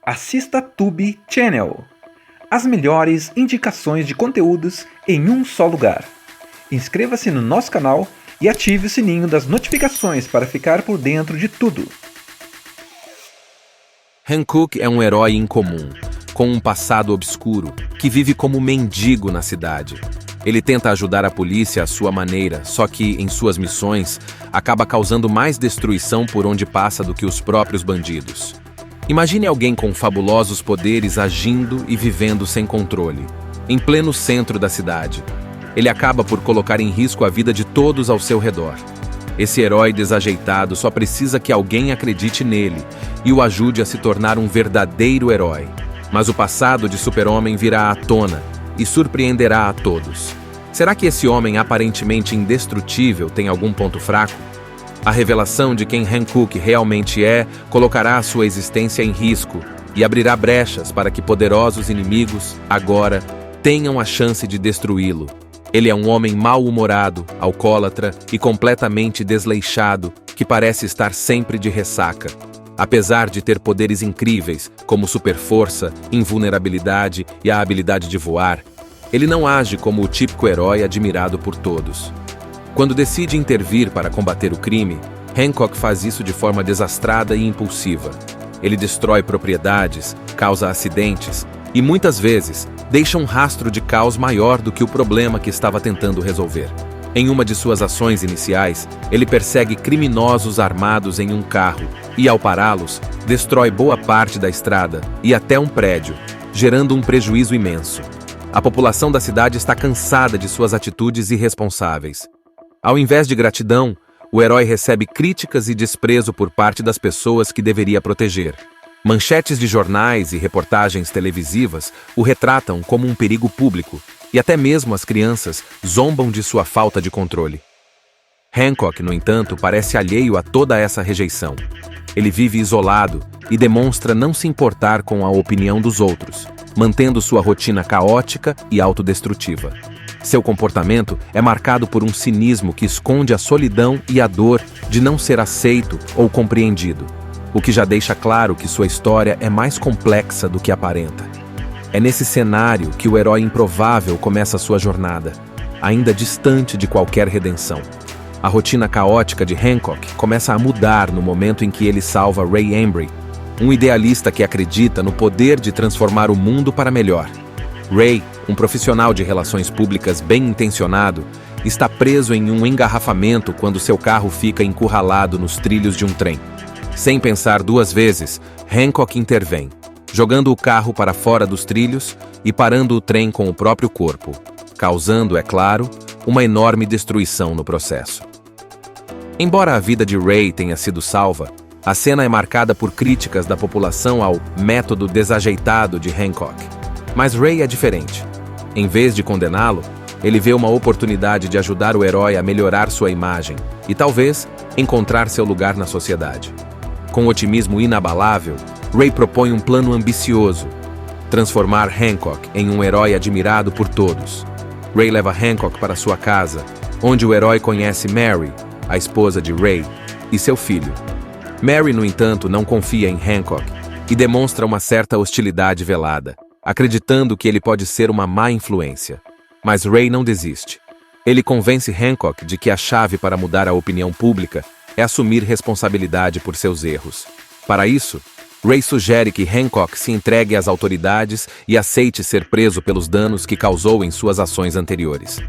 Assista Tube Channel. As melhores indicações de conteúdos em um só lugar. Inscreva-se no nosso canal e ative o sininho das notificações para ficar por dentro de tudo. Hancock é um herói incomum, com um passado obscuro, que vive como mendigo na cidade. Ele tenta ajudar a polícia à sua maneira, só que, em suas missões, acaba causando mais destruição por onde passa do que os próprios bandidos. Imagine alguém com fabulosos poderes agindo e vivendo sem controle, em pleno centro da cidade. Ele acaba por colocar em risco a vida de todos ao seu redor. Esse herói desajeitado só precisa que alguém acredite nele e o ajude a se tornar um verdadeiro herói. Mas o passado de Super-Homem virá à tona e surpreenderá a todos. Será que esse homem aparentemente indestrutível tem algum ponto fraco? A revelação de quem Hancock realmente é colocará a sua existência em risco e abrirá brechas para que poderosos inimigos, agora, tenham a chance de destruí-lo. Ele é um homem mal-humorado, alcoólatra e completamente desleixado, que parece estar sempre de ressaca. Apesar de ter poderes incríveis, como superforça, invulnerabilidade e a habilidade de voar, ele não age como o típico herói admirado por todos. Quando decide intervir para combater o crime, Hancock faz isso de forma desastrada e impulsiva. Ele destrói propriedades, causa acidentes e, muitas vezes, deixa um rastro de caos maior do que o problema que estava tentando resolver. Em uma de suas ações iniciais, ele persegue criminosos armados em um carro e, ao pará-los, destrói boa parte da estrada e até um prédio, gerando um prejuízo imenso. A população da cidade está cansada de suas atitudes irresponsáveis. Ao invés de gratidão, o herói recebe críticas e desprezo por parte das pessoas que deveria proteger. Manchetes de jornais e reportagens televisivas o retratam como um perigo público, e até mesmo as crianças zombam de sua falta de controle. Hancock, no entanto, parece alheio a toda essa rejeição. Ele vive isolado e demonstra não se importar com a opinião dos outros, mantendo sua rotina caótica e autodestrutiva. Seu comportamento é marcado por um cinismo que esconde a solidão e a dor de não ser aceito ou compreendido, o que já deixa claro que sua história é mais complexa do que aparenta. É nesse cenário que o herói improvável começa sua jornada, ainda distante de qualquer redenção. A rotina caótica de Hancock começa a mudar no momento em que ele salva Ray Embry, um idealista que acredita no poder de transformar o mundo para melhor. Ray, um profissional de relações públicas bem-intencionado, está preso em um engarrafamento quando seu carro fica encurralado nos trilhos de um trem. Sem pensar duas vezes, Hancock intervém, jogando o carro para fora dos trilhos e parando o trem com o próprio corpo, causando, é claro, uma enorme destruição no processo. Embora a vida de Ray tenha sido salva, a cena é marcada por críticas da população ao método desajeitado de Hancock. Mas Ray é diferente. Em vez de condená-lo, ele vê uma oportunidade de ajudar o herói a melhorar sua imagem e, talvez, encontrar seu lugar na sociedade. Com otimismo inabalável, Ray propõe um plano ambicioso: transformar Hancock em um herói admirado por todos. Ray leva Hancock para sua casa, onde o herói conhece Mary, a esposa de Ray, e seu filho. Mary, no entanto, não confia em Hancock e demonstra uma certa hostilidade velada, acreditando que ele pode ser uma má influência. Mas Ray não desiste. Ele convence Hancock de que a chave para mudar a opinião pública é assumir responsabilidade por seus erros. Para isso, Ray sugere que Hancock se entregue às autoridades e aceite ser preso pelos danos que causou em suas ações anteriores.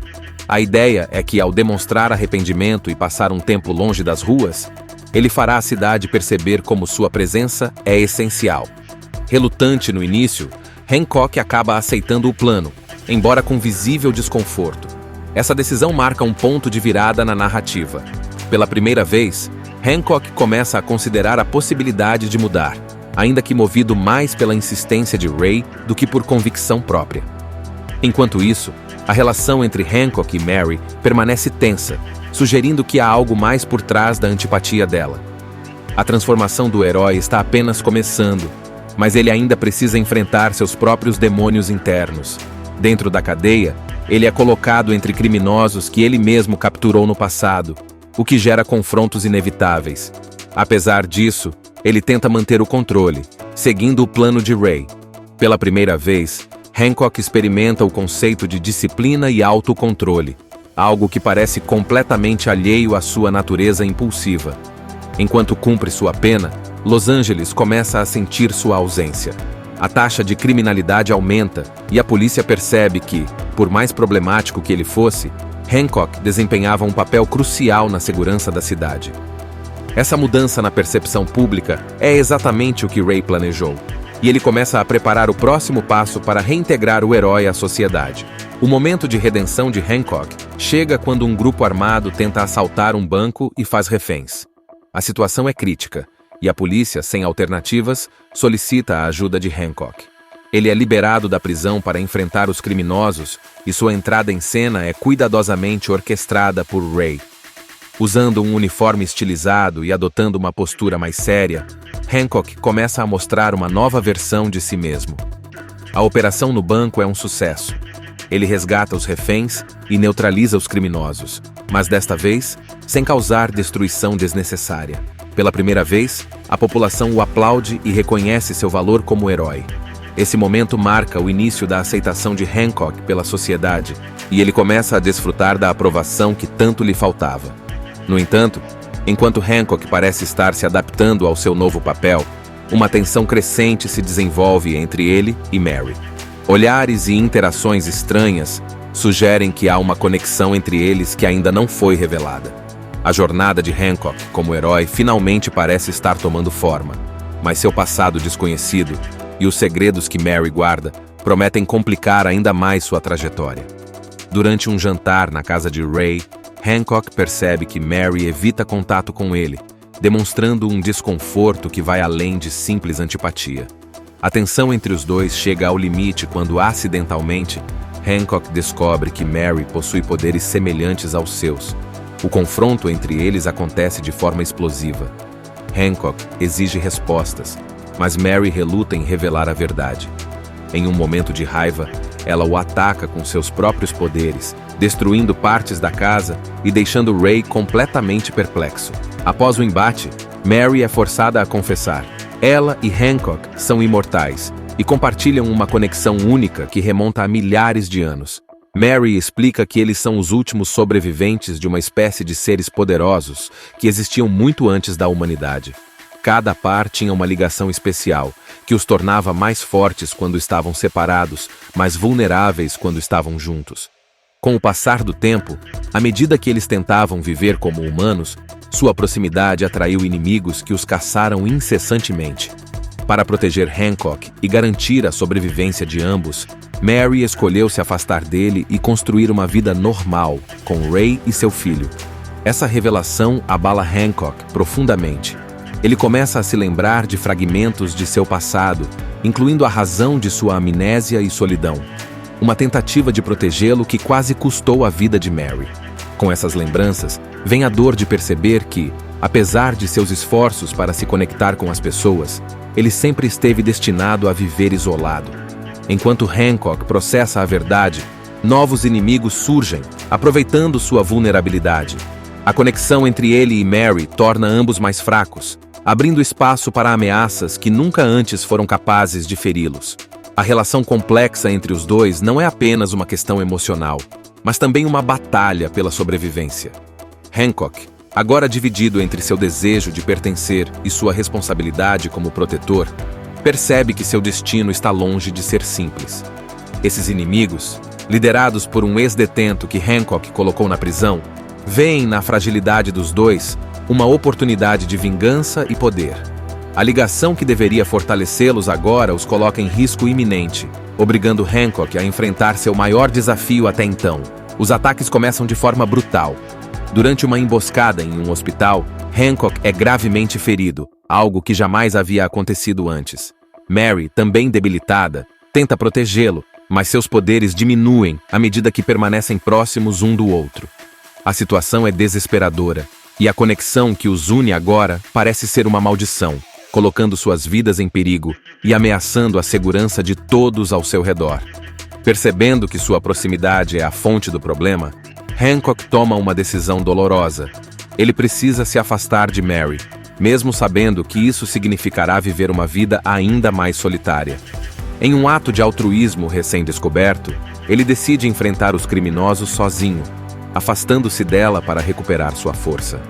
A ideia é que, ao demonstrar arrependimento e passar um tempo longe das ruas, ele fará a cidade perceber como sua presença é essencial. Relutante no início, Hancock acaba aceitando o plano, embora com visível desconforto. Essa decisão marca um ponto de virada na narrativa. Pela primeira vez, Hancock começa a considerar a possibilidade de mudar, ainda que movido mais pela insistência de Ray do que por convicção própria. Enquanto isso, a relação entre Hancock e Mary permanece tensa, sugerindo que há algo mais por trás da antipatia dela. A transformação do herói está apenas começando, mas ele ainda precisa enfrentar seus próprios demônios internos. Dentro da cadeia, ele é colocado entre criminosos que ele mesmo capturou no passado, o que gera confrontos inevitáveis. Apesar disso, Ele tenta manter o controle, seguindo o plano de Ray. Pela primeira vez, Hancock experimenta o conceito de disciplina e autocontrole, algo que parece completamente alheio à sua natureza impulsiva. Enquanto cumpre sua pena, Los Angeles começa a sentir sua ausência. A taxa de criminalidade aumenta e a polícia percebe que, por mais problemático que ele fosse, Hancock desempenhava um papel crucial na segurança da cidade. Essa mudança na percepção pública é exatamente o que Ray planejou, e ele começa a preparar o próximo passo para reintegrar o herói à sociedade. O momento de redenção de Hancock chega quando um grupo armado tenta assaltar um banco e faz reféns. A situação é crítica, e a polícia, sem alternativas, solicita a ajuda de Hancock. Ele é liberado da prisão para enfrentar os criminosos, e sua entrada em cena é cuidadosamente orquestrada por Ray. Usando um uniforme estilizado e adotando uma postura mais séria, Hancock começa a mostrar uma nova versão de si mesmo. A operação no banco é um sucesso. Ele resgata os reféns e neutraliza os criminosos, mas desta vez, sem causar destruição desnecessária. Pela primeira vez, a população o aplaude e reconhece seu valor como herói. Esse momento marca o início da aceitação de Hancock pela sociedade, e ele começa a desfrutar da aprovação que tanto lhe faltava. No entanto, enquanto Hancock parece estar se adaptando ao seu novo papel, uma tensão crescente se desenvolve entre ele e Mary. Olhares e interações estranhas sugerem que há uma conexão entre eles que ainda não foi revelada. A jornada de Hancock como herói finalmente parece estar tomando forma, mas seu passado desconhecido e os segredos que Mary guarda prometem complicar ainda mais sua trajetória. Durante um jantar na casa de Ray, Hancock percebe que Mary evita contato com ele, demonstrando um desconforto que vai além de simples antipatia. A tensão entre os dois chega ao limite quando, acidentalmente, Hancock descobre que Mary possui poderes semelhantes aos seus. O confronto entre eles acontece de forma explosiva. Hancock exige respostas, mas Mary reluta em revelar a verdade. Em um momento de raiva, ela o ataca com seus próprios poderes, destruindo partes da casa e deixando Ray completamente perplexo. Após o embate, Mary é forçada a confessar. Ela e Hancock são imortais e compartilham uma conexão única que remonta a milhares de anos. Mary explica que eles são os últimos sobreviventes de uma espécie de seres poderosos que existiam muito antes da humanidade. Cada par tinha uma ligação especial, que os tornava mais fortes quando estavam separados, mais vulneráveis quando estavam juntos. Com o passar do tempo, à medida que eles tentavam viver como humanos, sua proximidade atraiu inimigos que os caçaram incessantemente. Para proteger Hancock e garantir a sobrevivência de ambos, Mary escolheu se afastar dele e construir uma vida normal, com Ray e seu filho. Essa revelação abala Hancock profundamente. Ele começa a se lembrar de fragmentos de seu passado, incluindo a razão de sua amnésia e solidão. Uma tentativa de protegê-lo que quase custou a vida de Mary. Com essas lembranças, vem a dor de perceber que, apesar de seus esforços para se conectar com as pessoas, ele sempre esteve destinado a viver isolado. Enquanto Hancock processa a verdade, novos inimigos surgem, aproveitando sua vulnerabilidade. A conexão entre ele e Mary torna ambos mais fracos, abrindo espaço para ameaças que nunca antes foram capazes de feri-los. A relação complexa entre os dois não é apenas uma questão emocional, mas também uma batalha pela sobrevivência. Hancock, agora dividido entre seu desejo de pertencer e sua responsabilidade como protetor, percebe que seu destino está longe de ser simples. Esses inimigos, liderados por um ex-detento que Hancock colocou na prisão, veem na fragilidade dos dois uma oportunidade de vingança e poder. A ligação que deveria fortalecê-los agora os coloca em risco iminente, obrigando Hancock a enfrentar seu maior desafio até então. Os ataques começam de forma brutal. Durante uma emboscada em um hospital, Hancock é gravemente ferido, algo que jamais havia acontecido antes. Mary, também debilitada, tenta protegê-lo, mas seus poderes diminuem à medida que permanecem próximos um do outro. A situação é desesperadora, e a conexão que os une agora parece ser uma maldição, colocando suas vidas em perigo e ameaçando a segurança de todos ao seu redor. Percebendo que sua proximidade é a fonte do problema, Hancock toma uma decisão dolorosa. Ele precisa se afastar de Mary. mesmo sabendo que isso significará viver uma vida ainda mais solitária. Em um ato de altruísmo recém-descoberto, ele decide enfrentar os criminosos sozinho, afastando-se dela para recuperar sua força.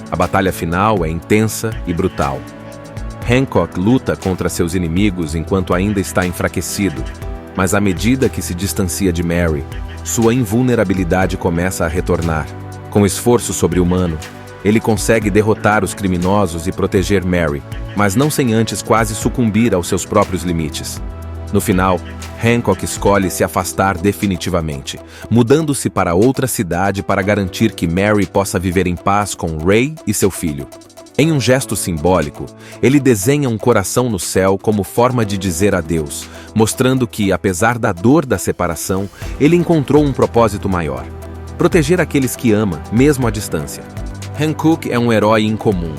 A batalha final é intensa e brutal. Hancock luta contra seus inimigos enquanto ainda está enfraquecido, mas à medida que se distancia de Mary, sua invulnerabilidade começa a retornar. Com esforço sobre-humano, ele consegue derrotar os criminosos e proteger Mary, mas não sem antes quase sucumbir aos seus próprios limites. No final, Hancock escolhe se afastar definitivamente, mudando-se para outra cidade para garantir que Mary possa viver em paz com Ray e seu filho. Em um gesto simbólico, ele desenha um coração no céu como forma de dizer adeus, mostrando que, apesar da dor da separação, ele encontrou um propósito maior: proteger aqueles que ama, mesmo à distância. Hancock é um herói incomum,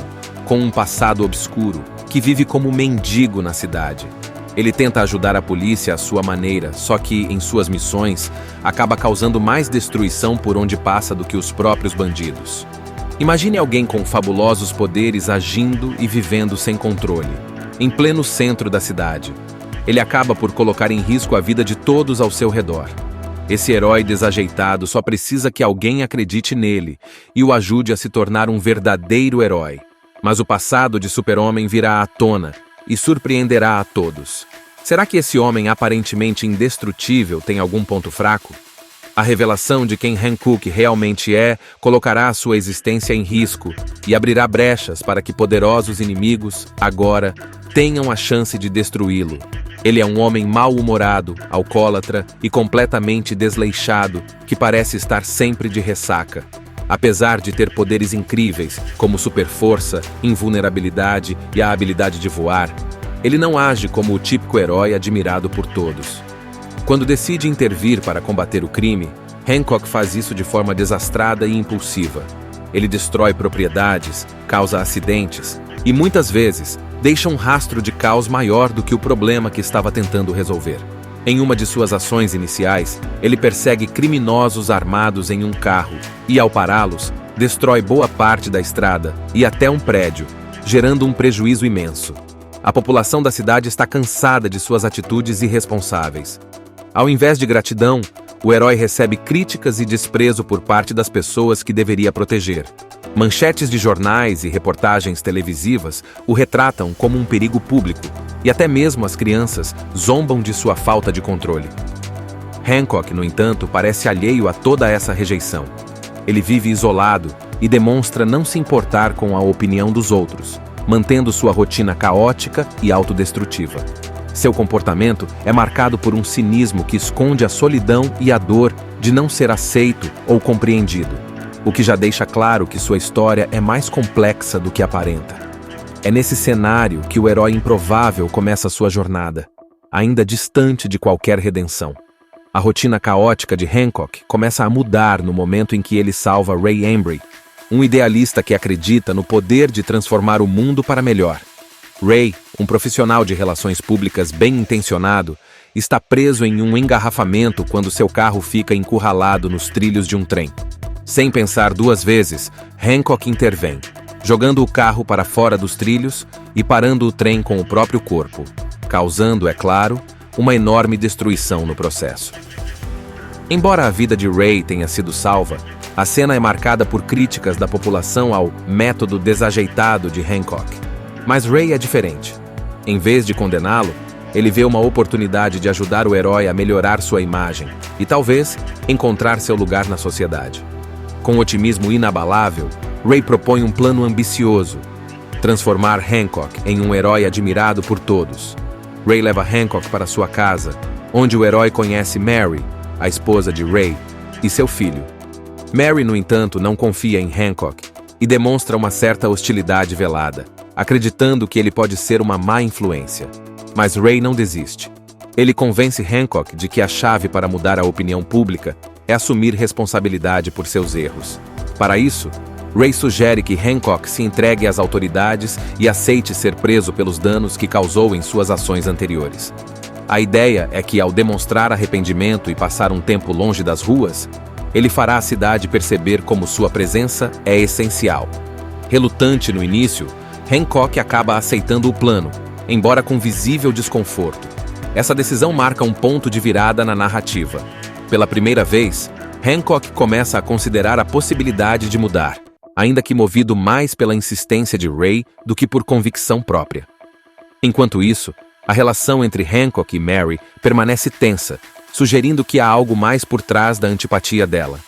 com um passado obscuro, que vive como mendigo na cidade. Ele tenta ajudar a polícia à sua maneira, só que, em suas missões, acaba causando mais destruição por onde passa do que os próprios bandidos. Imagine alguém com fabulosos poderes agindo e vivendo sem controle, em pleno centro da cidade. Ele acaba por colocar em risco a vida de todos ao seu redor. Esse herói desajeitado só precisa que alguém acredite nele e o ajude a se tornar um verdadeiro herói. Mas o passado de Super-Homem virá à tona e surpreenderá a todos. Será que esse homem aparentemente indestrutível tem algum ponto fraco? A revelação de quem Hancock realmente é colocará a sua existência em risco e abrirá brechas para que poderosos inimigos, agora, tenham a chance de destruí-lo. Ele é um homem mal-humorado, alcoólatra e completamente desleixado, que parece estar sempre de ressaca. Apesar de ter poderes incríveis, como superforça, invulnerabilidade e a habilidade de voar, ele não age como o típico herói admirado por todos. Quando decide intervir para combater o crime, Hancock faz isso de forma desastrada e impulsiva. Ele destrói propriedades, causa acidentes e, muitas vezes, deixa um rastro de caos maior do que o problema que estava tentando resolver. Em uma de suas ações iniciais, ele persegue criminosos armados em um carro e, ao pará-los, destrói boa parte da estrada e até um prédio, gerando um prejuízo imenso. A população da cidade está cansada de suas atitudes irresponsáveis. Ao invés de gratidão, o herói recebe críticas e desprezo por parte das pessoas que deveria proteger. Manchetes de jornais e reportagens televisivas o retratam como um perigo público, e até mesmo as crianças zombam de sua falta de controle. Hancock, no entanto, parece alheio a toda essa rejeição. Ele vive isolado e demonstra não se importar com a opinião dos outros, mantendo sua rotina caótica e autodestrutiva. Seu comportamento é marcado por um cinismo que esconde a solidão e a dor de não ser aceito ou compreendido, o que já deixa claro que sua história é mais complexa do que aparenta. É nesse cenário que o herói improvável começa sua jornada, ainda distante de qualquer redenção. A rotina caótica de Hancock começa a mudar no momento em que ele salva Ray Embry, um idealista que acredita no poder de transformar o mundo para melhor. Ray, um profissional de relações públicas bem-intencionado, está preso em um engarrafamento quando seu carro fica encurralado nos trilhos de um trem. Sem pensar duas vezes, Hancock intervém, jogando o carro para fora dos trilhos e parando o trem com o próprio corpo, causando, é claro, uma enorme destruição no processo. Embora a vida de Ray tenha sido salva, a cena é marcada por críticas da população ao método desajeitado de Hancock. Mas Ray é diferente. Em vez de condená-lo, ele vê uma oportunidade de ajudar o herói a melhorar sua imagem e, talvez, encontrar seu lugar na sociedade. Com otimismo inabalável, Ray propõe um plano ambicioso: transformar Hancock em um herói admirado por todos. Ray leva Hancock para sua casa, onde o herói conhece Mary, a esposa de Ray, e seu filho. Mary, no entanto, não confia em Hancock e demonstra uma certa hostilidade velada, acreditando que ele pode ser uma má influência. Mas Ray não desiste. Ele convence Hancock de que a chave para mudar a opinião pública é assumir responsabilidade por seus erros. Para isso, Ray sugere que Hancock se entregue às autoridades e aceite ser preso pelos danos que causou em suas ações anteriores. A ideia é que, ao demonstrar arrependimento e passar um tempo longe das ruas, ele fará a cidade perceber como sua presença é essencial. Relutante no início, Hancock acaba aceitando o plano, embora com visível desconforto. Essa decisão marca um ponto de virada na narrativa. Pela primeira vez, Hancock começa a considerar a possibilidade de mudar, ainda que movido mais pela insistência de Ray do que por convicção própria. Enquanto isso, a relação entre Hancock e Mary permanece tensa, sugerindo que há algo mais por trás da antipatia dela.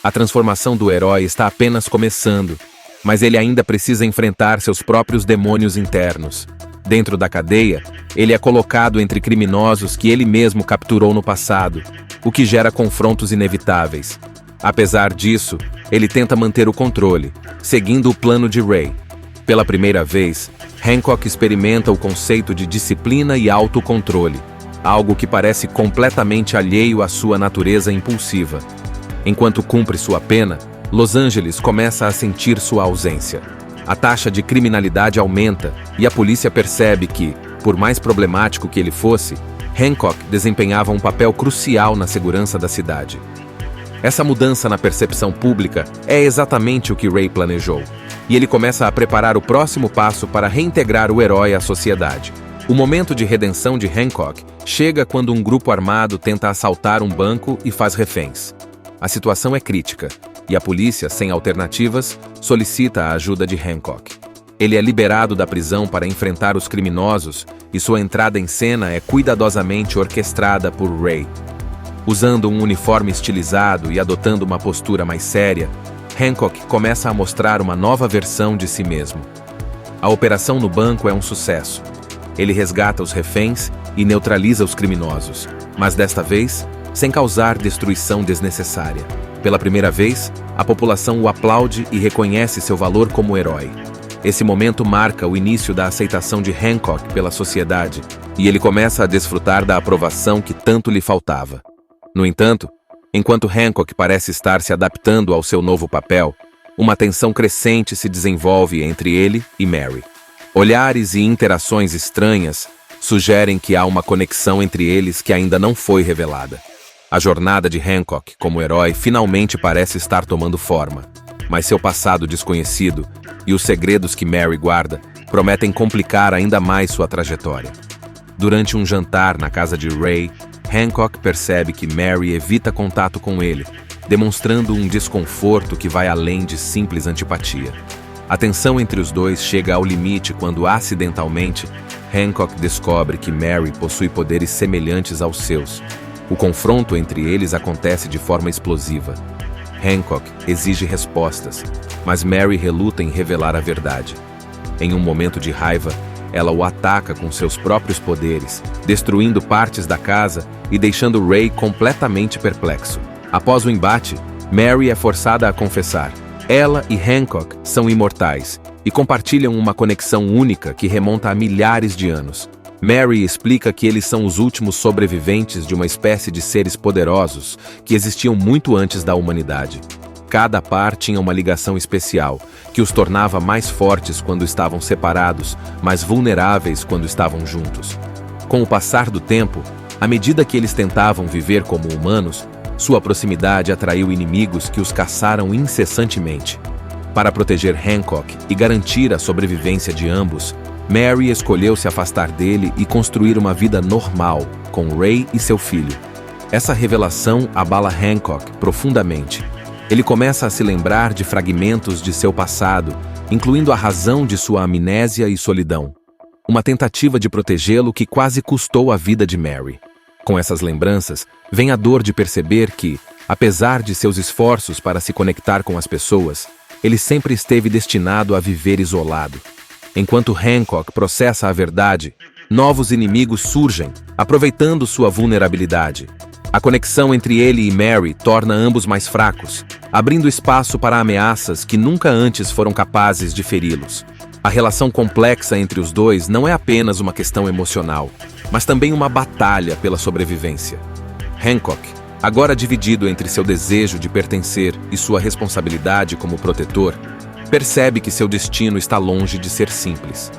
A transformação do herói está apenas começando, mas ele ainda precisa enfrentar seus próprios demônios internos. Dentro da cadeia, ele é colocado entre criminosos que ele mesmo capturou no passado, o que gera confrontos inevitáveis. Apesar disso, ele tenta manter o controle, seguindo o plano de Ray. Pela primeira vez, Hancock experimenta o conceito de disciplina e autocontrole, algo que parece completamente alheio à sua natureza impulsiva. Enquanto cumpre sua pena, Los Angeles começa a sentir sua ausência. A taxa de criminalidade aumenta e a polícia percebe que, por mais problemático que ele fosse, Hancock desempenhava um papel crucial na segurança da cidade. Essa mudança na percepção pública é exatamente o que Ray planejou, e ele começa a preparar o próximo passo para reintegrar o herói à sociedade. O momento de redenção de Hancock chega quando um grupo armado tenta assaltar um banco e faz reféns. A situação é crítica, e a polícia, sem alternativas, solicita a ajuda de Hancock. Ele é liberado da prisão para enfrentar os criminosos e sua entrada em cena é cuidadosamente orquestrada por Ray. Usando um uniforme estilizado e adotando uma postura mais séria, Hancock começa a mostrar uma nova versão de si mesmo. A operação no banco é um sucesso. Ele resgata os reféns e neutraliza os criminosos, mas desta vez, sem causar destruição desnecessária. Pela primeira vez, a população o aplaude e reconhece seu valor como herói. Esse momento marca o início da aceitação de Hancock pela sociedade, e ele começa a desfrutar da aprovação que tanto lhe faltava. No entanto, enquanto Hancock parece estar se adaptando ao seu novo papel, uma tensão crescente se desenvolve entre ele e Mary. Olhares e interações estranhas sugerem que há uma conexão entre eles que ainda não foi revelada. A jornada de Hancock como herói finalmente parece estar tomando forma, mas seu passado desconhecido e os segredos que Mary guarda prometem complicar ainda mais sua trajetória. Durante um jantar na casa de Ray, Hancock percebe que Mary evita contato com ele, demonstrando um desconforto que vai além de simples antipatia. A tensão entre os dois chega ao limite quando, acidentalmente, Hancock descobre que Mary possui poderes semelhantes aos seus. O confronto entre eles acontece de forma explosiva. Hancock exige respostas, mas Mary reluta em revelar a verdade. Em um momento de raiva, ela o ataca com seus próprios poderes, destruindo partes da casa e deixando Ray completamente perplexo. Após o embate, Mary é forçada a confessar. Ela e Hancock são imortais e compartilham uma conexão única que remonta a milhares de anos. Mary explica que eles são os últimos sobreviventes de uma espécie de seres poderosos que existiam muito antes da humanidade. Cada par tinha uma ligação especial, que os tornava mais fortes quando estavam separados, mas vulneráveis quando estavam juntos. Com o passar do tempo, à medida que eles tentavam viver como humanos, sua proximidade atraiu inimigos que os caçaram incessantemente. Para proteger Hancock e garantir a sobrevivência de ambos, Mary escolheu se afastar dele e construir uma vida normal com Ray e seu filho. Essa revelação abala Hancock profundamente. Ele começa a se lembrar de fragmentos de seu passado, incluindo a razão de sua amnésia e solidão. Uma tentativa de protegê-lo que quase custou a vida de Mary. Com essas lembranças, vem a dor de perceber que, apesar de seus esforços para se conectar com as pessoas, ele sempre esteve destinado a viver isolado. Enquanto Hancock processa a verdade, novos inimigos surgem, aproveitando sua vulnerabilidade. A conexão entre ele e Mary torna ambos mais fracos, abrindo espaço para ameaças que nunca antes foram capazes de feri-los. A relação complexa entre os dois não é apenas uma questão emocional, mas também uma batalha pela sobrevivência. Hancock, agora dividido entre seu desejo de pertencer e sua responsabilidade como protetor, percebe que seu destino está longe de ser simples.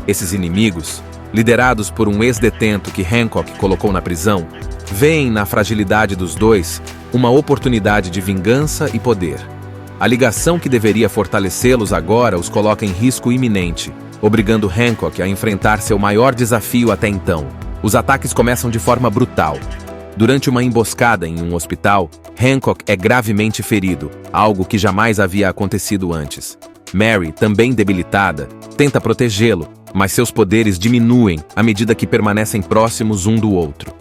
Esses inimigos, liderados por um ex-detento que Hancock colocou na prisão, veem na fragilidade dos dois uma oportunidade de vingança e poder. A ligação que deveria fortalecê-los agora os coloca em risco iminente, obrigando Hancock a enfrentar seu maior desafio até então. Os ataques começam de forma brutal. Durante uma emboscada em um hospital, Hancock é gravemente ferido, algo que jamais havia acontecido antes. Mary, também debilitada, tenta protegê-lo, mas seus poderes diminuem à medida que permanecem próximos um do outro.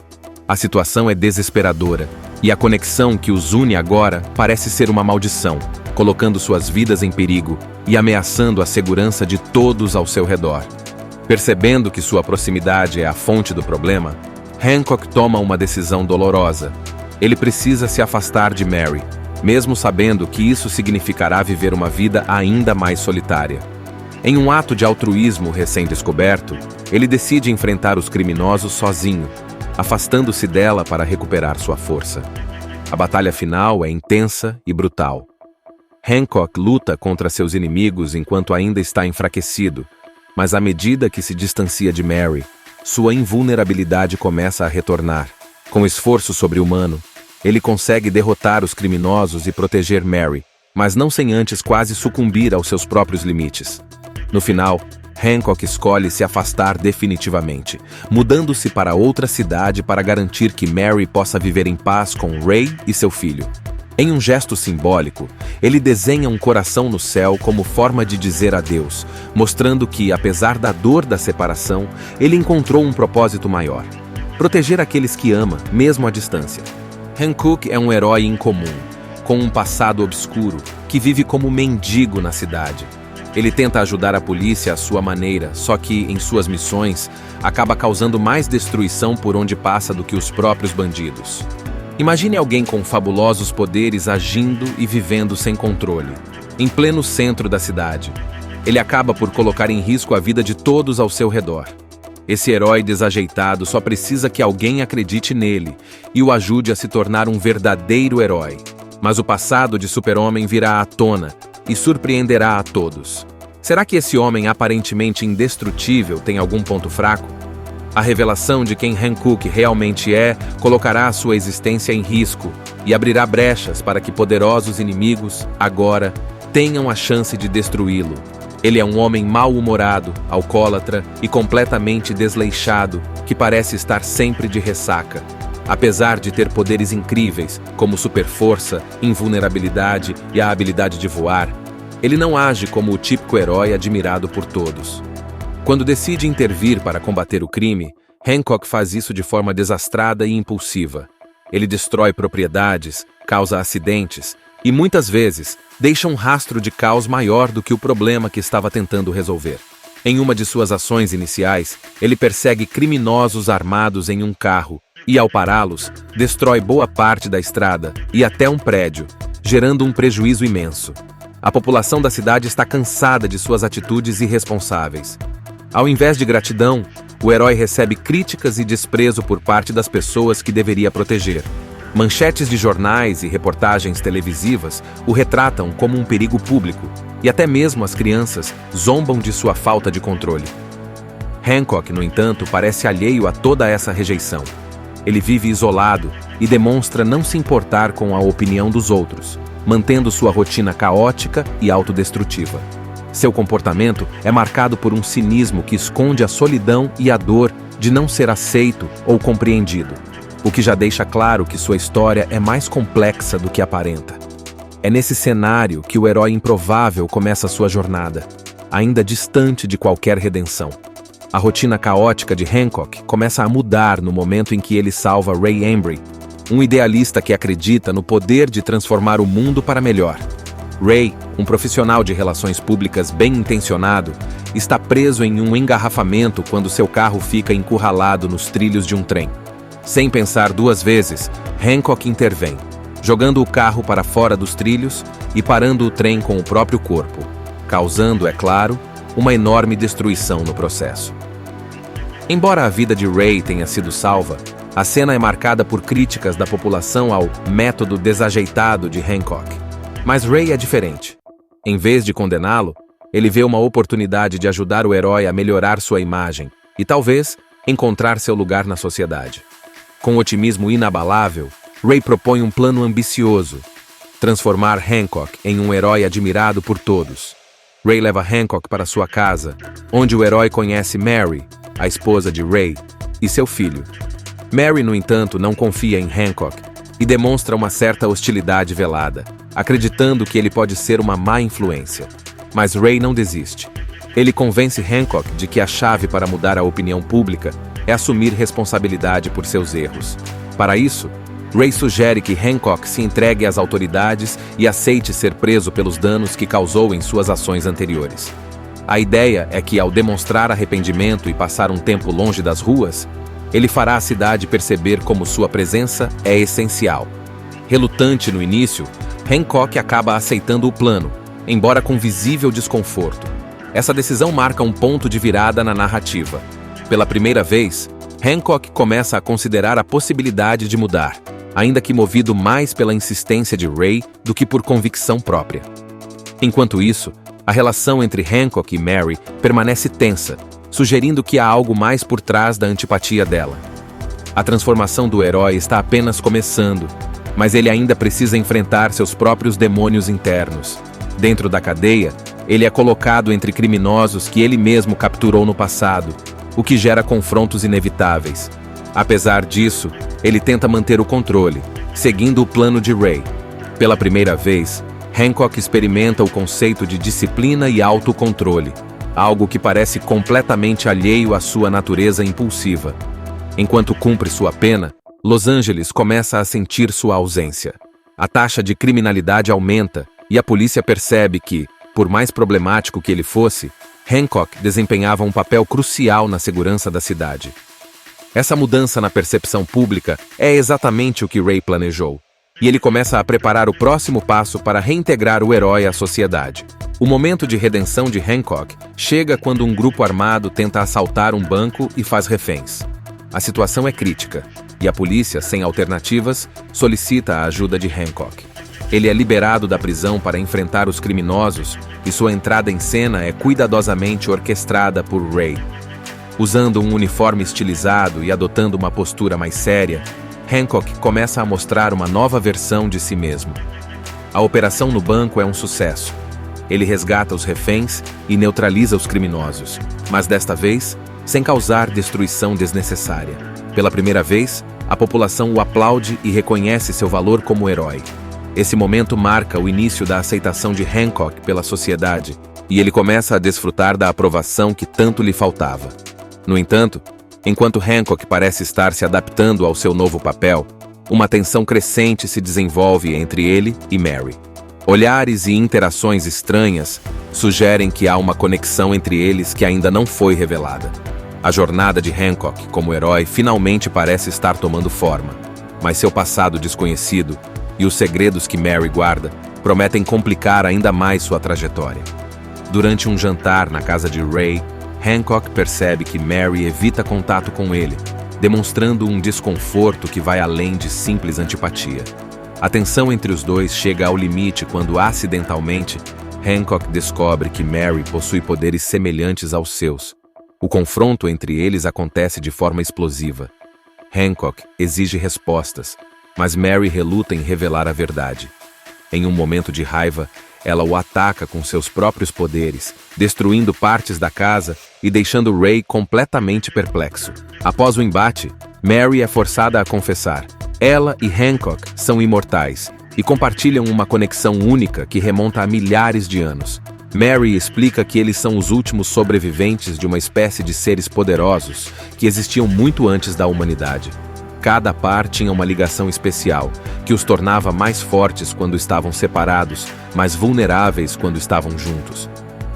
A situação é desesperadora, e a conexão que os une agora parece ser uma maldição, colocando suas vidas em perigo e ameaçando a segurança de todos ao seu redor. Percebendo que sua proximidade é a fonte do problema, Hancock toma uma decisão dolorosa. Ele precisa se afastar de Mary, mesmo sabendo que isso significará viver uma vida ainda mais solitária. Em um ato de altruísmo recém-descoberto, ele decide enfrentar os criminosos sozinho, afastando-se dela para recuperar sua força. A batalha final é intensa e brutal. Hancock luta contra seus inimigos enquanto ainda está enfraquecido, mas à medida que se distancia de Mary, sua invulnerabilidade começa a retornar. Com esforço sobre-humano, ele consegue derrotar os criminosos e proteger Mary, mas não sem antes quase sucumbir aos seus próprios limites. No final, Hancock escolhe se afastar definitivamente, mudando-se para outra cidade para garantir que Mary possa viver em paz com Ray e seu filho. Em um gesto simbólico, ele desenha um coração no céu como forma de dizer adeus, mostrando que, apesar da dor da separação, ele encontrou um propósito maior: proteger aqueles que ama, mesmo à distância. Hancock é um herói incomum, com um passado obscuro, que vive como mendigo na cidade. Ele tenta ajudar a polícia à sua maneira, só que, em suas missões, acaba causando mais destruição por onde passa do que os próprios bandidos. Imagine alguém com fabulosos poderes agindo e vivendo sem controle, em pleno centro da cidade. Ele acaba por colocar em risco a vida de todos ao seu redor. Esse herói desajeitado só precisa que alguém acredite nele e o ajude a se tornar um verdadeiro herói. Mas o passado de Super-Homem virá à tona e surpreenderá a todos. Será que esse homem aparentemente indestrutível tem algum ponto fraco? A revelação de quem Hancock realmente é colocará a sua existência em risco e abrirá brechas para que poderosos inimigos, agora, tenham a chance de destruí-lo. Ele é um homem mal-humorado, alcoólatra e completamente desleixado, que parece estar sempre de ressaca. Apesar de ter poderes incríveis, como superforça, invulnerabilidade e a habilidade de voar, ele não age como o típico herói admirado por todos. Quando decide intervir para combater o crime, Hancock faz isso de forma desastrada e impulsiva. Ele destrói propriedades, causa acidentes e, muitas vezes, deixa um rastro de caos maior do que o problema que estava tentando resolver. Em uma de suas ações iniciais, ele persegue criminosos armados em um carro e, ao pará-los, destrói boa parte da estrada e até um prédio, gerando um prejuízo imenso. A população da cidade está cansada de suas atitudes irresponsáveis. Ao invés de gratidão, o herói recebe críticas e desprezo por parte das pessoas que deveria proteger. Manchetes de jornais e reportagens televisivas o retratam como um perigo público, e até mesmo as crianças zombam de sua falta de controle. Hancock, no entanto, parece alheio a toda essa rejeição. Ele vive isolado e demonstra não se importar com a opinião dos outros, mantendo sua rotina caótica e autodestrutiva. Seu comportamento é marcado por um cinismo que esconde a solidão e a dor de não ser aceito ou compreendido, o que já deixa claro que sua história é mais complexa do que aparenta. É nesse cenário que o herói improvável começa sua jornada, ainda distante de qualquer redenção. A rotina caótica de Hancock começa a mudar no momento em que ele salva Ray Embry, um idealista que acredita no poder de transformar o mundo para melhor. Ray, um profissional de relações públicas bem-intencionado, está preso em um engarrafamento quando seu carro fica encurralado nos trilhos de um trem. Sem pensar duas vezes, Hancock intervém, jogando o carro para fora dos trilhos e parando o trem com o próprio corpo, causando, é claro, uma enorme destruição no processo. Embora a vida de Ray tenha sido salva, a cena é marcada por críticas da população ao método desajeitado de Hancock. Mas Ray é diferente. Em vez de condená-lo, ele vê uma oportunidade de ajudar o herói a melhorar sua imagem e, talvez, encontrar seu lugar na sociedade. Com otimismo inabalável, Ray propõe um plano ambicioso. transformar Hancock em um herói admirado por todos. Ray leva Hancock para sua casa, onde o herói conhece Mary, a esposa de Ray, e seu filho. Mary, no entanto, não confia em Hancock e demonstra uma certa hostilidade velada, acreditando que ele pode ser uma má influência. Mas Ray não desiste. Ele convence Hancock de que a chave para mudar a opinião pública é assumir responsabilidade por seus erros. Para isso, Ray sugere que Hancock se entregue às autoridades e aceite ser preso pelos danos que causou em suas ações anteriores. A ideia é que, ao demonstrar arrependimento e passar um tempo longe das ruas, ele fará a cidade perceber como sua presença é essencial. Relutante no início, Hancock acaba aceitando o plano, embora com visível desconforto. Essa decisão marca um ponto de virada na narrativa. Pela primeira vez, Hancock começa a considerar a possibilidade de mudar, ainda que movido mais pela insistência de Ray do que por convicção própria. Enquanto isso, a relação entre Hancock e Mary permanece tensa, sugerindo que há algo mais por trás da antipatia dela. A transformação do herói está apenas começando, mas ele ainda precisa enfrentar seus próprios demônios internos. Dentro da cadeia, ele é colocado entre criminosos que ele mesmo capturou no passado, o que gera confrontos inevitáveis. Apesar disso, ele tenta manter o controle, seguindo o plano de Ray. Pela primeira vez, Hancock experimenta o conceito de disciplina e autocontrole, algo que parece completamente alheio à sua natureza impulsiva. Enquanto cumpre sua pena, Los Angeles começa a sentir sua ausência. A taxa de criminalidade aumenta e a polícia percebe que, por mais problemático que ele fosse, Hancock desempenhava um papel crucial na segurança da cidade. Essa mudança na percepção pública é exatamente o que Ray planejou, e ele começa a preparar o próximo passo para reintegrar o herói à sociedade. O momento de redenção de Hancock chega quando um grupo armado tenta assaltar um banco e faz reféns. A situação é crítica, e a polícia, sem alternativas, solicita a ajuda de Hancock. Ele é liberado da prisão para enfrentar os criminosos, e sua entrada em cena é cuidadosamente orquestrada por Ray. Usando um uniforme estilizado e adotando uma postura mais séria, Hancock começa a mostrar uma nova versão de si mesmo. A operação no banco é um sucesso. Ele resgata os reféns e neutraliza os criminosos, mas desta vez, sem causar destruição desnecessária. Pela primeira vez, a população o aplaude e reconhece seu valor como herói. Esse momento marca o início da aceitação de Hancock pela sociedade, e ele começa a desfrutar da aprovação que tanto lhe faltava. No entanto, enquanto Hancock parece estar se adaptando ao seu novo papel, uma tensão crescente se desenvolve entre ele e Mary. Olhares e interações estranhas sugerem que há uma conexão entre eles que ainda não foi revelada. A jornada de Hancock como herói finalmente parece estar tomando forma, mas seu passado desconhecido e os segredos que Mary guarda prometem complicar ainda mais sua trajetória. Durante um jantar na casa de Ray, Hancock percebe que Mary evita contato com ele, demonstrando um desconforto que vai além de simples antipatia. A tensão entre os dois chega ao limite quando, acidentalmente, Hancock descobre que Mary possui poderes semelhantes aos seus. O confronto entre eles acontece de forma explosiva. Hancock exige respostas, mas Mary reluta em revelar a verdade. Em um momento de raiva, ela o ataca com seus próprios poderes, destruindo partes da casa e deixando Ray completamente perplexo. Após o embate, Mary é forçada a confessar. Ela e Hancock são imortais e compartilham uma conexão única que remonta a milhares de anos. Mary explica que eles são os últimos sobreviventes de uma espécie de seres poderosos que existiam muito antes da humanidade. Cada par tinha uma ligação especial, que os tornava mais fortes quando estavam separados, mais vulneráveis quando estavam juntos.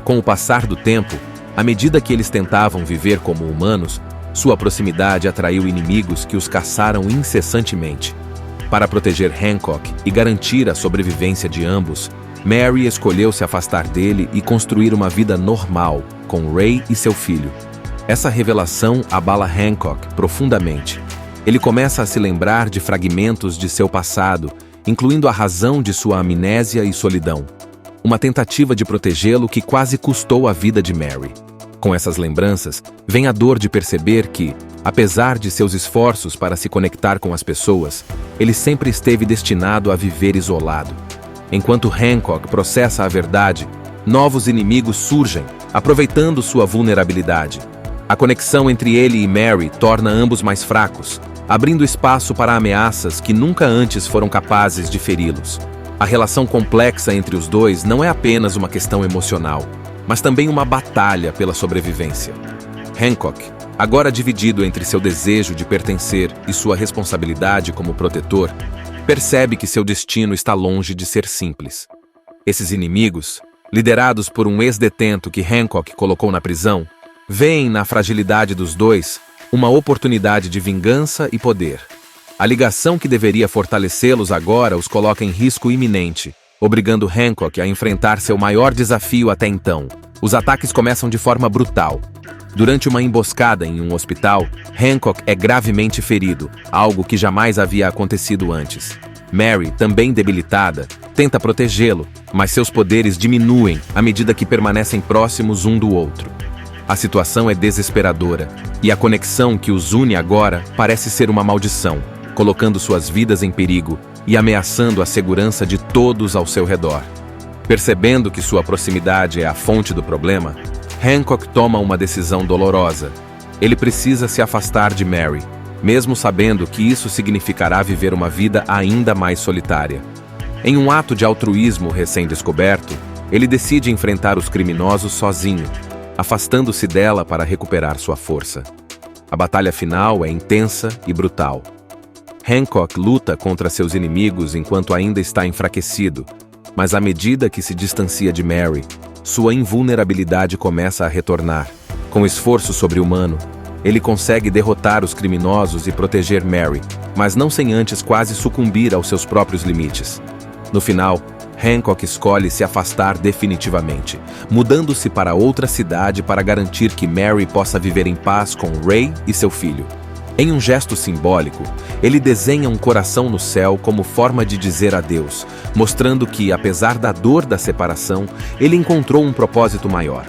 Com o passar do tempo, à medida que eles tentavam viver como humanos, sua proximidade atraiu inimigos que os caçaram incessantemente. Para proteger Hancock e garantir a sobrevivência de ambos, Mary escolheu se afastar dele e construir uma vida normal, com Ray e seu filho. Essa revelação abala Hancock profundamente. Ele começa a se lembrar de fragmentos de seu passado, incluindo a razão de sua amnésia e solidão. Uma tentativa de protegê-lo que quase custou a vida de Mary. Com essas lembranças, vem a dor de perceber que, apesar de seus esforços para se conectar com as pessoas, ele sempre esteve destinado a viver isolado. Enquanto Hancock processa a verdade, novos inimigos surgem, aproveitando sua vulnerabilidade. A conexão entre ele e Mary torna ambos mais fracos, abrindo espaço para ameaças que nunca antes foram capazes de feri-los. A relação complexa entre os dois não é apenas uma questão emocional, mas também uma batalha pela sobrevivência. Hancock, agora dividido entre seu desejo de pertencer e sua responsabilidade como protetor, percebe que seu destino está longe de ser simples. Esses inimigos, liderados por um ex-detento que Hancock colocou na prisão, veem na fragilidade dos dois uma oportunidade de vingança e poder. A ligação que deveria fortalecê-los agora os coloca em risco iminente, obrigando Hancock a enfrentar seu maior desafio até então. Os ataques começam de forma brutal. Durante uma emboscada em um hospital, Hancock é gravemente ferido, algo que jamais havia acontecido antes. Mary, também debilitada, tenta protegê-lo, mas seus poderes diminuem à medida que permanecem próximos um do outro. A situação é desesperadora, e a conexão que os une agora parece ser uma maldição, colocando suas vidas em perigo e ameaçando a segurança de todos ao seu redor. Percebendo que sua proximidade é a fonte do problema, Hancock toma uma decisão dolorosa. Ele precisa se afastar de Mary, mesmo sabendo que isso significará viver uma vida ainda mais solitária. Em um ato de altruísmo recém-descoberto, ele decide enfrentar os criminosos sozinho, afastando-se dela para recuperar sua força. A batalha final é intensa e brutal. Hancock luta contra seus inimigos enquanto ainda está enfraquecido, mas à medida que se distancia de Mary, sua invulnerabilidade começa a retornar. Com esforço sobre-humano, ele consegue derrotar os criminosos e proteger Mary, mas não sem antes quase sucumbir aos seus próprios limites. No final, Hancock escolhe se afastar definitivamente, mudando-se para outra cidade para garantir que Mary possa viver em paz com Ray e seu filho. Em um gesto simbólico, ele desenha um coração no céu como forma de dizer adeus, mostrando que, apesar da dor da separação, ele encontrou um propósito maior: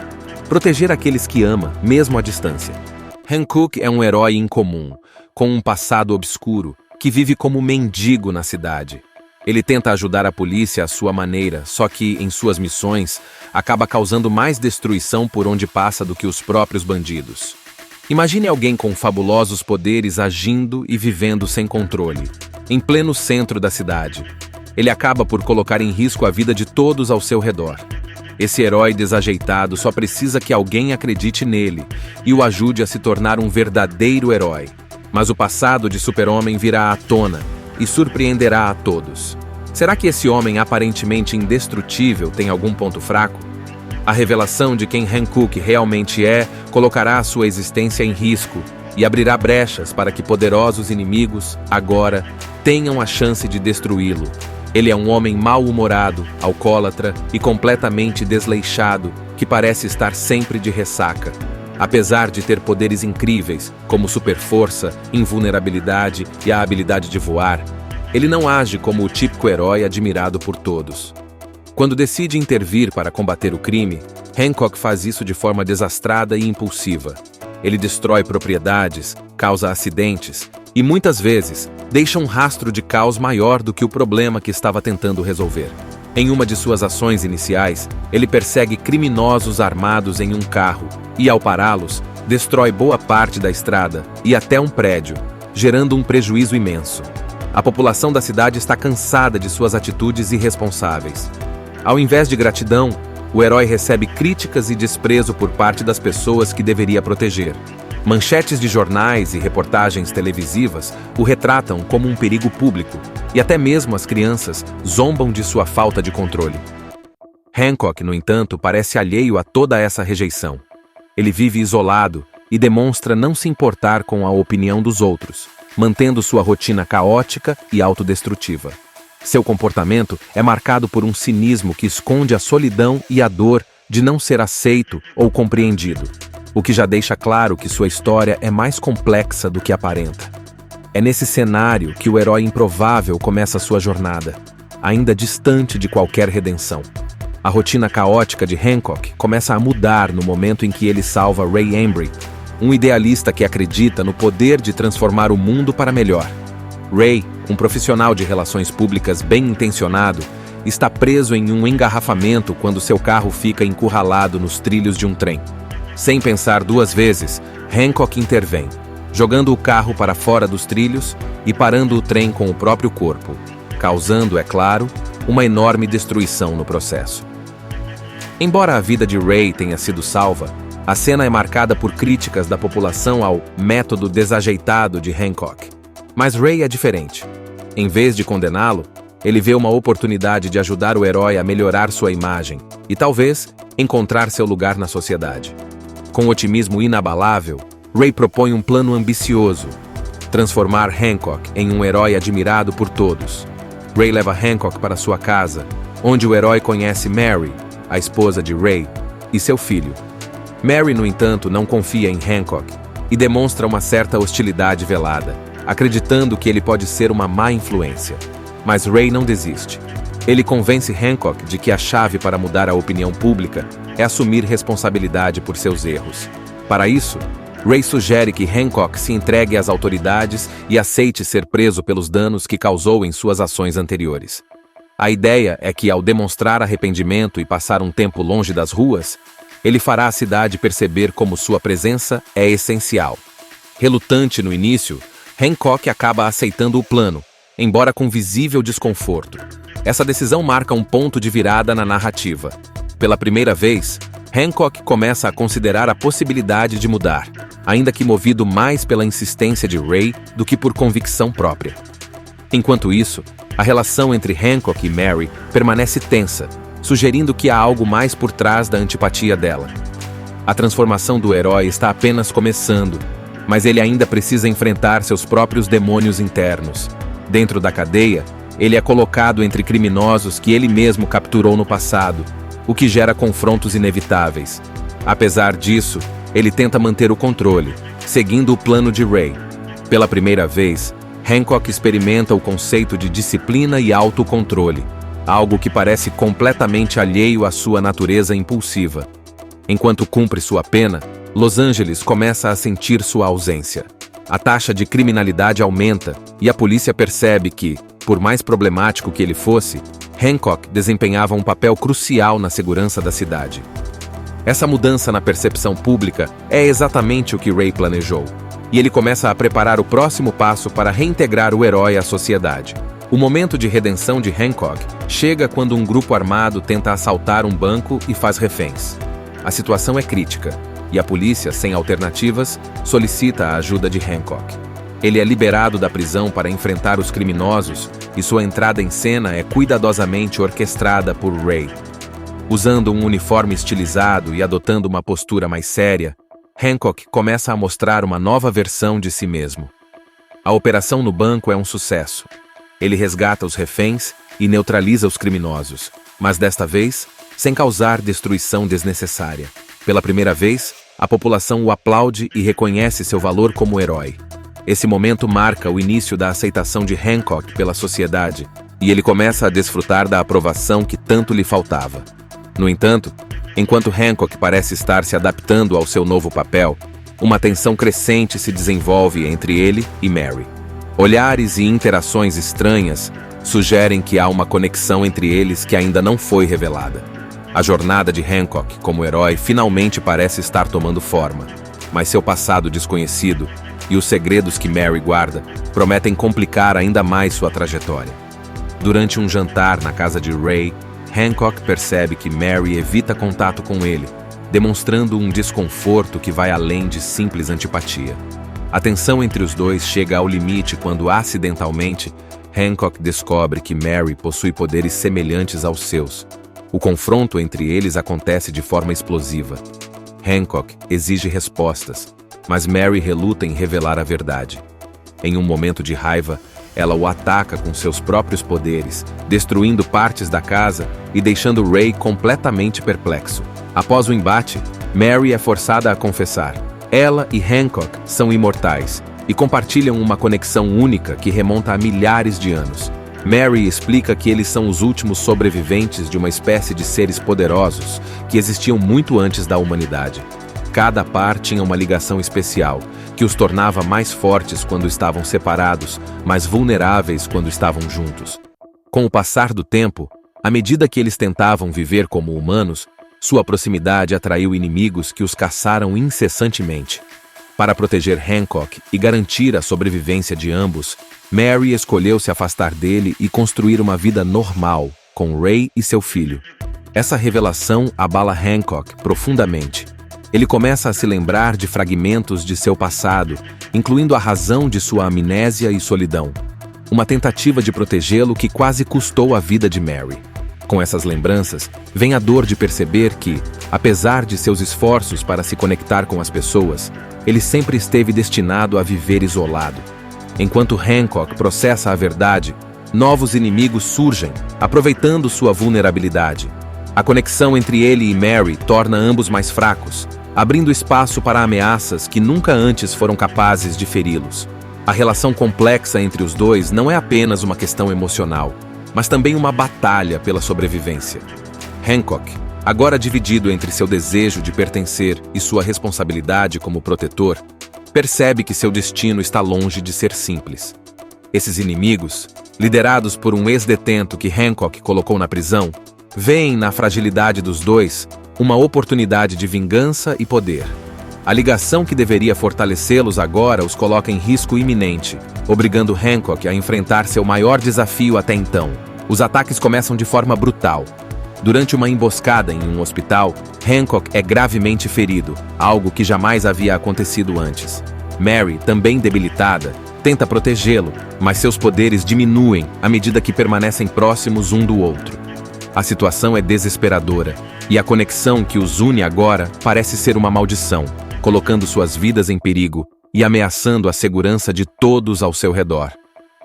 proteger aqueles que ama, mesmo à distância. Hancock é um herói incomum, com um passado obscuro, que vive como mendigo na cidade. Ele tenta ajudar a polícia à sua maneira, só que, em suas missões, acaba causando mais destruição por onde passa do que os próprios bandidos. Imagine alguém com fabulosos poderes agindo e vivendo sem controle, em pleno centro da cidade. Ele acaba por colocar em risco a vida de todos ao seu redor. Esse herói desajeitado só precisa que alguém acredite nele e o ajude a se tornar um verdadeiro herói. Mas o passado de Super-Homem virá à tona e surpreenderá a todos. Será que esse homem aparentemente indestrutível tem algum ponto fraco? A revelação de quem Hancock realmente é colocará a sua existência em risco e abrirá brechas para que poderosos inimigos, agora, tenham a chance de destruí-lo. Ele é um homem mal-humorado, alcoólatra e completamente desleixado, que parece estar sempre de ressaca. Apesar de ter poderes incríveis, como superforça, invulnerabilidade e a habilidade de voar, ele não age como o típico herói admirado por todos. Quando decide intervir para combater o crime, Hancock faz isso de forma desastrada e impulsiva. Ele destrói propriedades, causa acidentes e, muitas vezes, deixa um rastro de caos maior do que o problema que estava tentando resolver. Em uma de suas ações iniciais, ele persegue criminosos armados em um carro e, ao pará-los, destrói boa parte da estrada e até um prédio, gerando um prejuízo imenso. A população da cidade está cansada de suas atitudes irresponsáveis. Ao invés de gratidão, o herói recebe críticas e desprezo por parte das pessoas que deveria proteger. Manchetes de jornais e reportagens televisivas o retratam como um perigo público, e até mesmo as crianças zombam de sua falta de controle. Hancock, no entanto, parece alheio a toda essa rejeição. Ele vive isolado e demonstra não se importar com a opinião dos outros, mantendo sua rotina caótica e autodestrutiva. Seu comportamento é marcado por um cinismo que esconde a solidão e a dor de não ser aceito ou compreendido, o que já deixa claro que sua história é mais complexa do que aparenta. É nesse cenário que o herói improvável começa sua jornada, ainda distante de qualquer redenção. A rotina caótica de Hancock começa a mudar no momento em que ele salva Ray Embry, um idealista que acredita no poder de transformar o mundo para melhor. Ray, um profissional de relações públicas bem intencionado, está preso em um engarrafamento quando seu carro fica encurralado nos trilhos de um trem. Sem pensar duas vezes, Hancock intervém, jogando o carro para fora dos trilhos e parando o trem com o próprio corpo, causando, é claro, uma enorme destruição no processo. Embora a vida de Ray tenha sido salva, a cena é marcada por críticas da população ao método desajeitado de Hancock. Mas Ray é diferente. Em vez de condená-lo, ele vê uma oportunidade de ajudar o herói a melhorar sua imagem e, talvez, encontrar seu lugar na sociedade. Com otimismo inabalável, Ray propõe um plano ambicioso: transformar Hancock em um herói admirado por todos. Ray leva Hancock para sua casa, onde o herói conhece Mary, a esposa de Ray, e seu filho. Mary, no entanto, não confia em Hancock e demonstra uma certa hostilidade velada, acreditando que ele pode ser uma má influência. Mas Ray não desiste. Ele convence Hancock de que a chave para mudar a opinião pública é assumir responsabilidade por seus erros. Para isso, Ray sugere que Hancock se entregue às autoridades e aceite ser preso pelos danos que causou em suas ações anteriores. A ideia é que, ao demonstrar arrependimento e passar um tempo longe das ruas, ele fará a cidade perceber como sua presença é essencial. Relutante no início, Hancock acaba aceitando o plano, embora com visível desconforto. Essa decisão marca um ponto de virada na narrativa. Pela primeira vez, Hancock começa a considerar a possibilidade de mudar, ainda que movido mais pela insistência de Ray do que por convicção própria. Enquanto isso, a relação entre Hancock e Mary permanece tensa, sugerindo que há algo mais por trás da antipatia dela. A transformação do herói está apenas começando, mas ele ainda precisa enfrentar seus próprios demônios internos. Dentro da cadeia, ele é colocado entre criminosos que ele mesmo capturou no passado, o que gera confrontos inevitáveis. Apesar disso, ele tenta manter o controle, seguindo o plano de Ray. Pela primeira vez, Hancock experimenta o conceito de disciplina e autocontrole, algo que parece completamente alheio à sua natureza impulsiva. Enquanto cumpre sua pena, Los Angeles começa a sentir sua ausência. A taxa de criminalidade aumenta e a polícia percebe que, por mais problemático que ele fosse, Hancock desempenhava um papel crucial na segurança da cidade. Essa mudança na percepção pública é exatamente o que Ray planejou, e ele começa a preparar o próximo passo para reintegrar o herói à sociedade. O momento de redenção de Hancock chega quando um grupo armado tenta assaltar um banco e faz reféns. A situação é crítica, e a polícia, sem alternativas, solicita a ajuda de Hancock. Ele é liberado da prisão para enfrentar os criminosos e sua entrada em cena é cuidadosamente orquestrada por Ray. Usando um uniforme estilizado e adotando uma postura mais séria, Hancock começa a mostrar uma nova versão de si mesmo. A operação no banco é um sucesso. Ele resgata os reféns e neutraliza os criminosos, mas desta vez, sem causar destruição desnecessária. Pela primeira vez, a população o aplaude e reconhece seu valor como herói. Esse momento marca o início da aceitação de Hancock pela sociedade, e ele começa a desfrutar da aprovação que tanto lhe faltava. No entanto, enquanto Hancock parece estar se adaptando ao seu novo papel, uma tensão crescente se desenvolve entre ele e Mary. Olhares e interações estranhas sugerem que há uma conexão entre eles que ainda não foi revelada. A jornada de Hancock como herói finalmente parece estar tomando forma, mas seu passado desconhecido e os segredos que Mary guarda prometem complicar ainda mais sua trajetória. Durante um jantar na casa de Ray, Hancock percebe que Mary evita contato com ele, demonstrando um desconforto que vai além de simples antipatia. A tensão entre os dois chega ao limite quando, acidentalmente, Hancock descobre que Mary possui poderes semelhantes aos seus. O confronto entre eles acontece de forma explosiva. Hancock exige respostas, mas Mary reluta em revelar a verdade. Em um momento de raiva, ela o ataca com seus próprios poderes, destruindo partes da casa e deixando Ray completamente perplexo. Após o embate, Mary é forçada a confessar. Ela e Hancock são imortais e compartilham uma conexão única que remonta a milhares de anos. Mary explica que eles são os últimos sobreviventes de uma espécie de seres poderosos que existiam muito antes da humanidade. Cada par tinha uma ligação especial, que os tornava mais fortes quando estavam separados, mas vulneráveis quando estavam juntos. Com o passar do tempo, À medida que eles tentavam viver como humanos, sua proximidade atraiu inimigos que os caçaram incessantemente. Para proteger Hancock e garantir a sobrevivência de ambos, Mary escolheu se afastar dele e construir uma vida normal com Ray e seu filho. Essa revelação abala Hancock profundamente. Ele começa a se lembrar de fragmentos de seu passado, incluindo a razão de sua amnésia e solidão. Uma tentativa de protegê-lo que quase custou a vida de Mary. Com essas lembranças, vem a dor de perceber que, apesar de seus esforços para se conectar com as pessoas, ele sempre esteve destinado a viver isolado. Enquanto Hancock processa a verdade, novos inimigos surgem, aproveitando sua vulnerabilidade. A conexão entre ele e Mary torna ambos mais fracos, abrindo espaço para ameaças que nunca antes foram capazes de feri-los. A relação complexa entre os dois não é apenas uma questão emocional, mas também uma batalha pela sobrevivência. Hancock, agora dividido entre seu desejo de pertencer e sua responsabilidade como protetor, percebe que seu destino está longe de ser simples. Esses inimigos, liderados por um ex-detento que Hancock colocou na prisão, veem na fragilidade dos dois uma oportunidade de vingança e poder. A ligação que deveria fortalecê-los agora os coloca em risco iminente, obrigando Hancock a enfrentar seu maior desafio até então. Os ataques começam de forma brutal. Durante uma emboscada em um hospital, Hancock é gravemente ferido, algo que jamais havia acontecido antes. Mary, também debilitada, tenta protegê-lo, mas seus poderes diminuem à medida que permanecem próximos um do outro. A situação é desesperadora, e a conexão que os une agora parece ser uma maldição, colocando suas vidas em perigo e ameaçando a segurança de todos ao seu redor.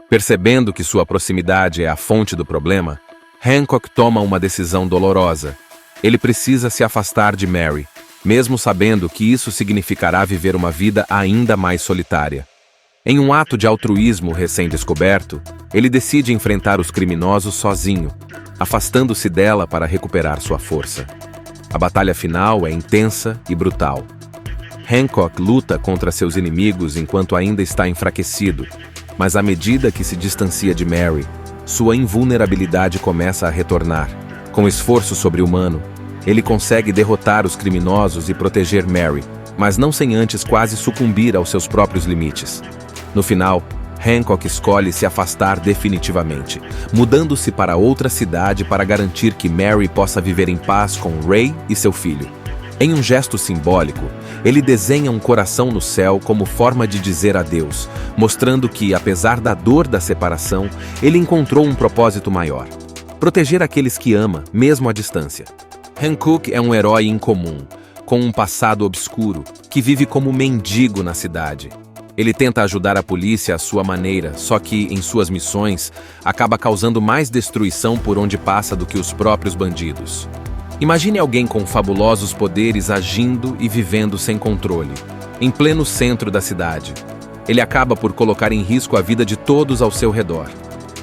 Percebendo que sua proximidade é a fonte do problema, Hancock toma uma decisão dolorosa. Ele precisa se afastar de Mary, mesmo sabendo que isso significará viver uma vida ainda mais solitária. Em um ato de altruísmo recém-descoberto, ele decide enfrentar os criminosos sozinho, afastando-se dela para recuperar sua força. A batalha final é intensa e brutal. Hancock luta contra seus inimigos enquanto ainda está enfraquecido, mas à medida que se distancia de Mary, sua invulnerabilidade começa a retornar. Com esforço sobre-humano, ele consegue derrotar os criminosos e proteger Mary, mas não sem antes quase sucumbir aos seus próprios limites. No final, Hancock escolhe se afastar definitivamente, mudando-se para outra cidade para garantir que Mary possa viver em paz com Ray e seu filho. Em um gesto simbólico, ele desenha um coração no céu como forma de dizer adeus, mostrando que, apesar da dor da separação, ele encontrou um propósito maior: proteger aqueles que ama, mesmo à distância. Hancock é um herói incomum, com um passado obscuro, que vive como mendigo na cidade. Ele tenta ajudar a polícia à sua maneira, só que, em suas missões, acaba causando mais destruição por onde passa do que os próprios bandidos. Imagine alguém com fabulosos poderes agindo e vivendo sem controle, em pleno centro da cidade. Ele acaba por colocar em risco a vida de todos ao seu redor.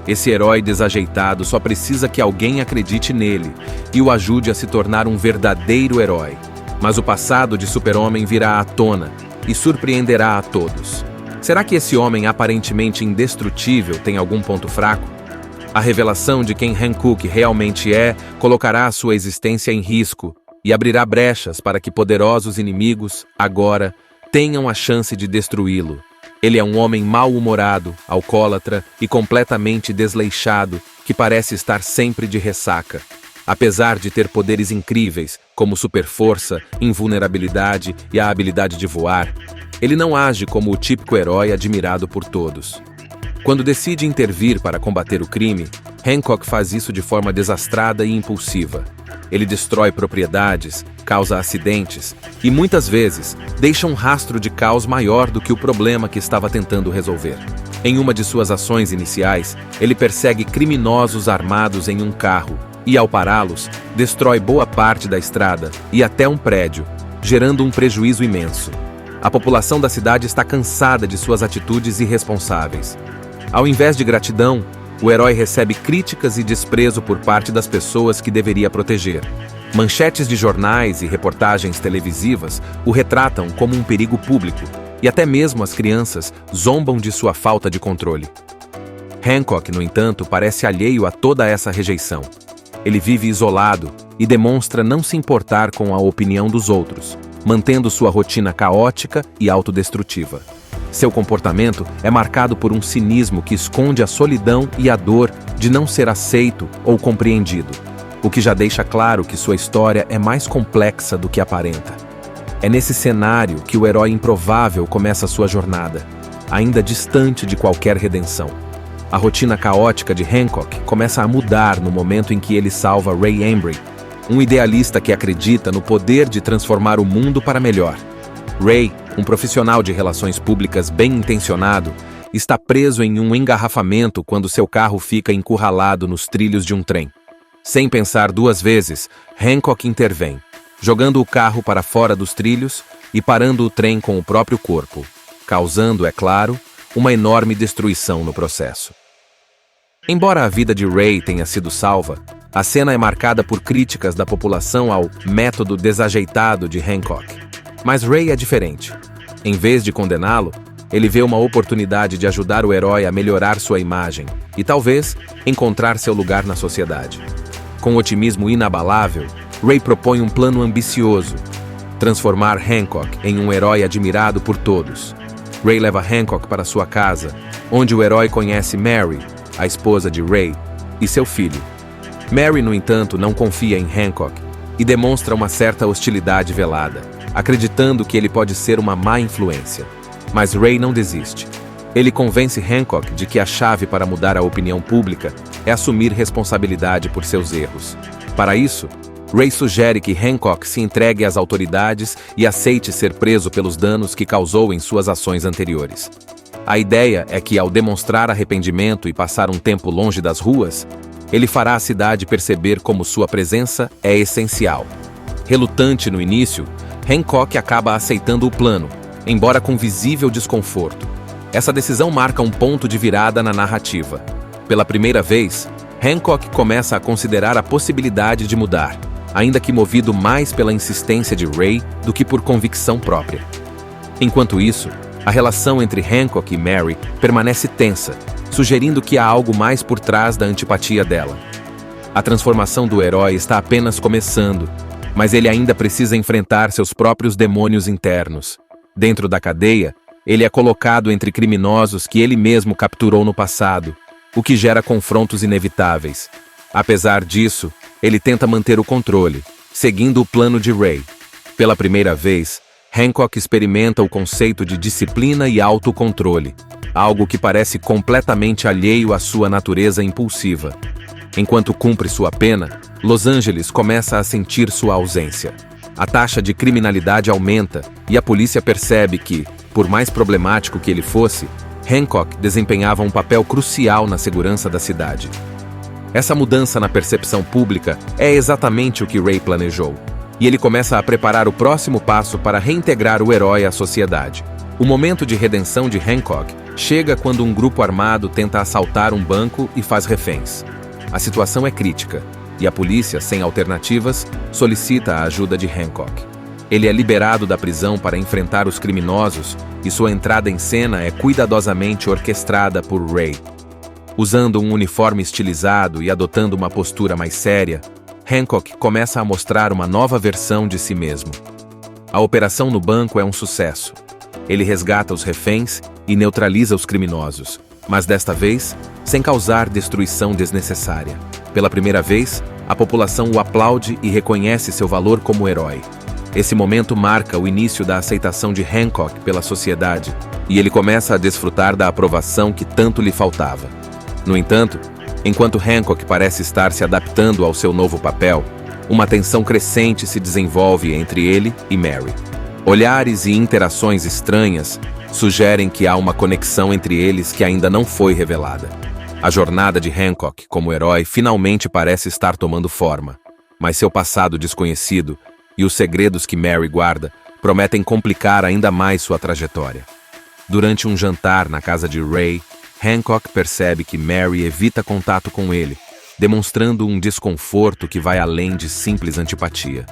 Esse herói desajeitado só precisa que alguém acredite nele e o ajude a se tornar um verdadeiro herói. Mas o passado de Super-Homem virá à tona e surpreenderá a todos. Será que esse homem aparentemente indestrutível tem algum ponto fraco? A revelação de quem Hancock realmente é colocará a sua existência em risco e abrirá brechas para que poderosos inimigos, agora, tenham a chance de destruí-lo. Ele é um homem mal-humorado, alcoólatra e completamente desleixado, que parece estar sempre de ressaca. Apesar de ter poderes incríveis, como superforça, invulnerabilidade e a habilidade de voar, ele não age como o típico herói admirado por todos. Quando decide intervir para combater o crime, Hancock faz isso de forma desastrada e impulsiva. Ele destrói propriedades, causa acidentes e, muitas vezes, deixa um rastro de caos maior do que o problema que estava tentando resolver. Em uma de suas ações iniciais, ele persegue criminosos armados em um carro e, ao pará-los, destrói boa parte da estrada e até um prédio, gerando um prejuízo imenso. A população da cidade está cansada de suas atitudes irresponsáveis. Ao invés de gratidão, o herói recebe críticas e desprezo por parte das pessoas que deveria proteger. Manchetes de jornais e reportagens televisivas o retratam como um perigo público, e até mesmo as crianças zombam de sua falta de controle. Hancock, no entanto, parece alheio a toda essa rejeição. Ele vive isolado e demonstra não se importar com a opinião dos outros, mantendo sua rotina caótica e autodestrutiva. Seu comportamento é marcado por um cinismo que esconde a solidão e a dor de não ser aceito ou compreendido, o que já deixa claro que sua história é mais complexa do que aparenta. É nesse cenário que o herói improvável começa sua jornada, ainda distante de qualquer redenção. A rotina caótica de Hancock começa a mudar no momento em que ele salva Ray Embry, um idealista que acredita no poder de transformar o mundo para melhor. Ray, um profissional de relações públicas bem-intencionado, está preso em um engarrafamento quando seu carro fica encurralado nos trilhos de um trem. Sem pensar duas vezes, Hancock intervém, jogando o carro para fora dos trilhos e parando o trem com o próprio corpo, causando, é claro, uma enorme destruição no processo. Embora a vida de Ray tenha sido salva, a cena é marcada por críticas da população ao método desajeitado de Hancock. Mas Ray é diferente. Em vez de condená-lo, ele vê uma oportunidade de ajudar o herói a melhorar sua imagem e, talvez, encontrar seu lugar na sociedade. Com otimismo inabalável, Ray propõe um plano ambicioso: transformar Hancock em um herói admirado por todos. Ray leva Hancock para sua casa, onde o herói conhece Mary, a esposa de Ray, e seu filho. Mary, no entanto, não confia em Hancock e demonstra uma certa hostilidade velada, acreditando que ele pode ser uma má influência. Mas Ray não desiste. Ele convence Hancock de que a chave para mudar a opinião pública é assumir responsabilidade por seus erros. Para isso, Ray sugere que Hancock se entregue às autoridades e aceite ser preso pelos danos que causou em suas ações anteriores. A ideia é que, ao demonstrar arrependimento e passar um tempo longe das ruas, ele fará a cidade perceber como sua presença é essencial. Relutante no início, Hancock acaba aceitando o plano, embora com visível desconforto. Essa decisão marca um ponto de virada na narrativa. Pela primeira vez, Hancock começa a considerar a possibilidade de mudar, ainda que movido mais pela insistência de Ray do que por convicção própria. Enquanto isso, a relação entre Hancock e Mary permanece tensa, sugerindo que há algo mais por trás da antipatia dela. A transformação do herói está apenas começando, mas ele ainda precisa enfrentar seus próprios demônios internos. Dentro da cadeia, ele é colocado entre criminosos que ele mesmo capturou no passado, o que gera confrontos inevitáveis. Apesar disso, ele tenta manter o controle, seguindo o plano de Ray. Pela primeira vez, Hancock experimenta o conceito de disciplina e autocontrole, algo que parece completamente alheio à sua natureza impulsiva. Enquanto cumpre sua pena, Los Angeles começa a sentir sua ausência. A taxa de criminalidade aumenta e a polícia percebe que, por mais problemático que ele fosse, Hancock desempenhava um papel crucial na segurança da cidade. Essa mudança na percepção pública é exatamente o que Ray planejou, e ele começa a preparar o próximo passo para reintegrar o herói à sociedade. O momento de redenção de Hancock chega quando um grupo armado tenta assaltar um banco e faz reféns. A situação é crítica, e a polícia, sem alternativas, solicita a ajuda de Hancock. Ele é liberado da prisão para enfrentar os criminosos e sua entrada em cena é cuidadosamente orquestrada por Ray. Usando um uniforme estilizado e adotando uma postura mais séria, Hancock começa a mostrar uma nova versão de si mesmo. A operação no banco é um sucesso. Ele resgata os reféns e neutraliza os criminosos, mas desta vez, sem causar destruição desnecessária. Pela primeira vez, a população o aplaude e reconhece seu valor como herói. Esse momento marca o início da aceitação de Hancock pela sociedade, e ele começa a desfrutar da aprovação que tanto lhe faltava. No entanto, enquanto Hancock parece estar se adaptando ao seu novo papel, uma tensão crescente se desenvolve entre ele e Mary. Olhares e interações estranhas sugerem que há uma conexão entre eles que ainda não foi revelada. A jornada de Hancock como herói finalmente parece estar tomando forma, mas seu passado desconhecido e os segredos que Mary guarda prometem complicar ainda mais sua trajetória. Durante um jantar na casa de Ray, Hancock percebe que Mary evita contato com ele, demonstrando um desconforto que vai além de simples antipatia.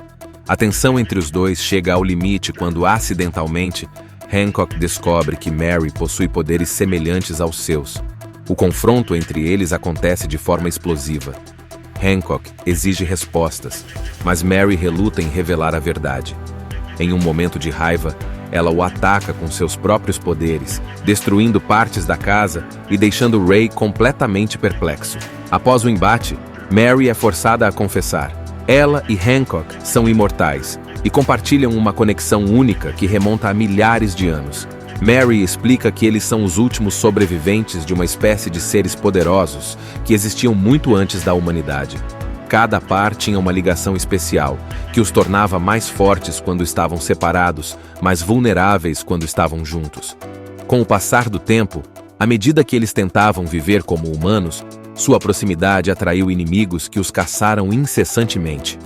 A tensão entre os dois chega ao limite quando, acidentalmente, Hancock descobre que Mary possui poderes semelhantes aos seus. O confronto entre eles acontece de forma explosiva. Hancock exige respostas, mas Mary reluta em revelar a verdade. Em um momento de raiva, ela o ataca com seus próprios poderes, destruindo partes da casa e deixando Ray completamente perplexo. Após o embate, Mary é forçada a confessar. Ela e Hancock são imortais e compartilham uma conexão única que remonta a milhares de anos. Mary explica que eles são os últimos sobreviventes de uma espécie de seres poderosos que existiam muito antes da humanidade. Cada par tinha uma ligação especial, que os tornava mais fortes quando estavam separados, mais vulneráveis quando estavam juntos. Com o passar do tempo, à medida que eles tentavam viver como humanos, sua proximidade atraiu inimigos que os caçaram incessantemente.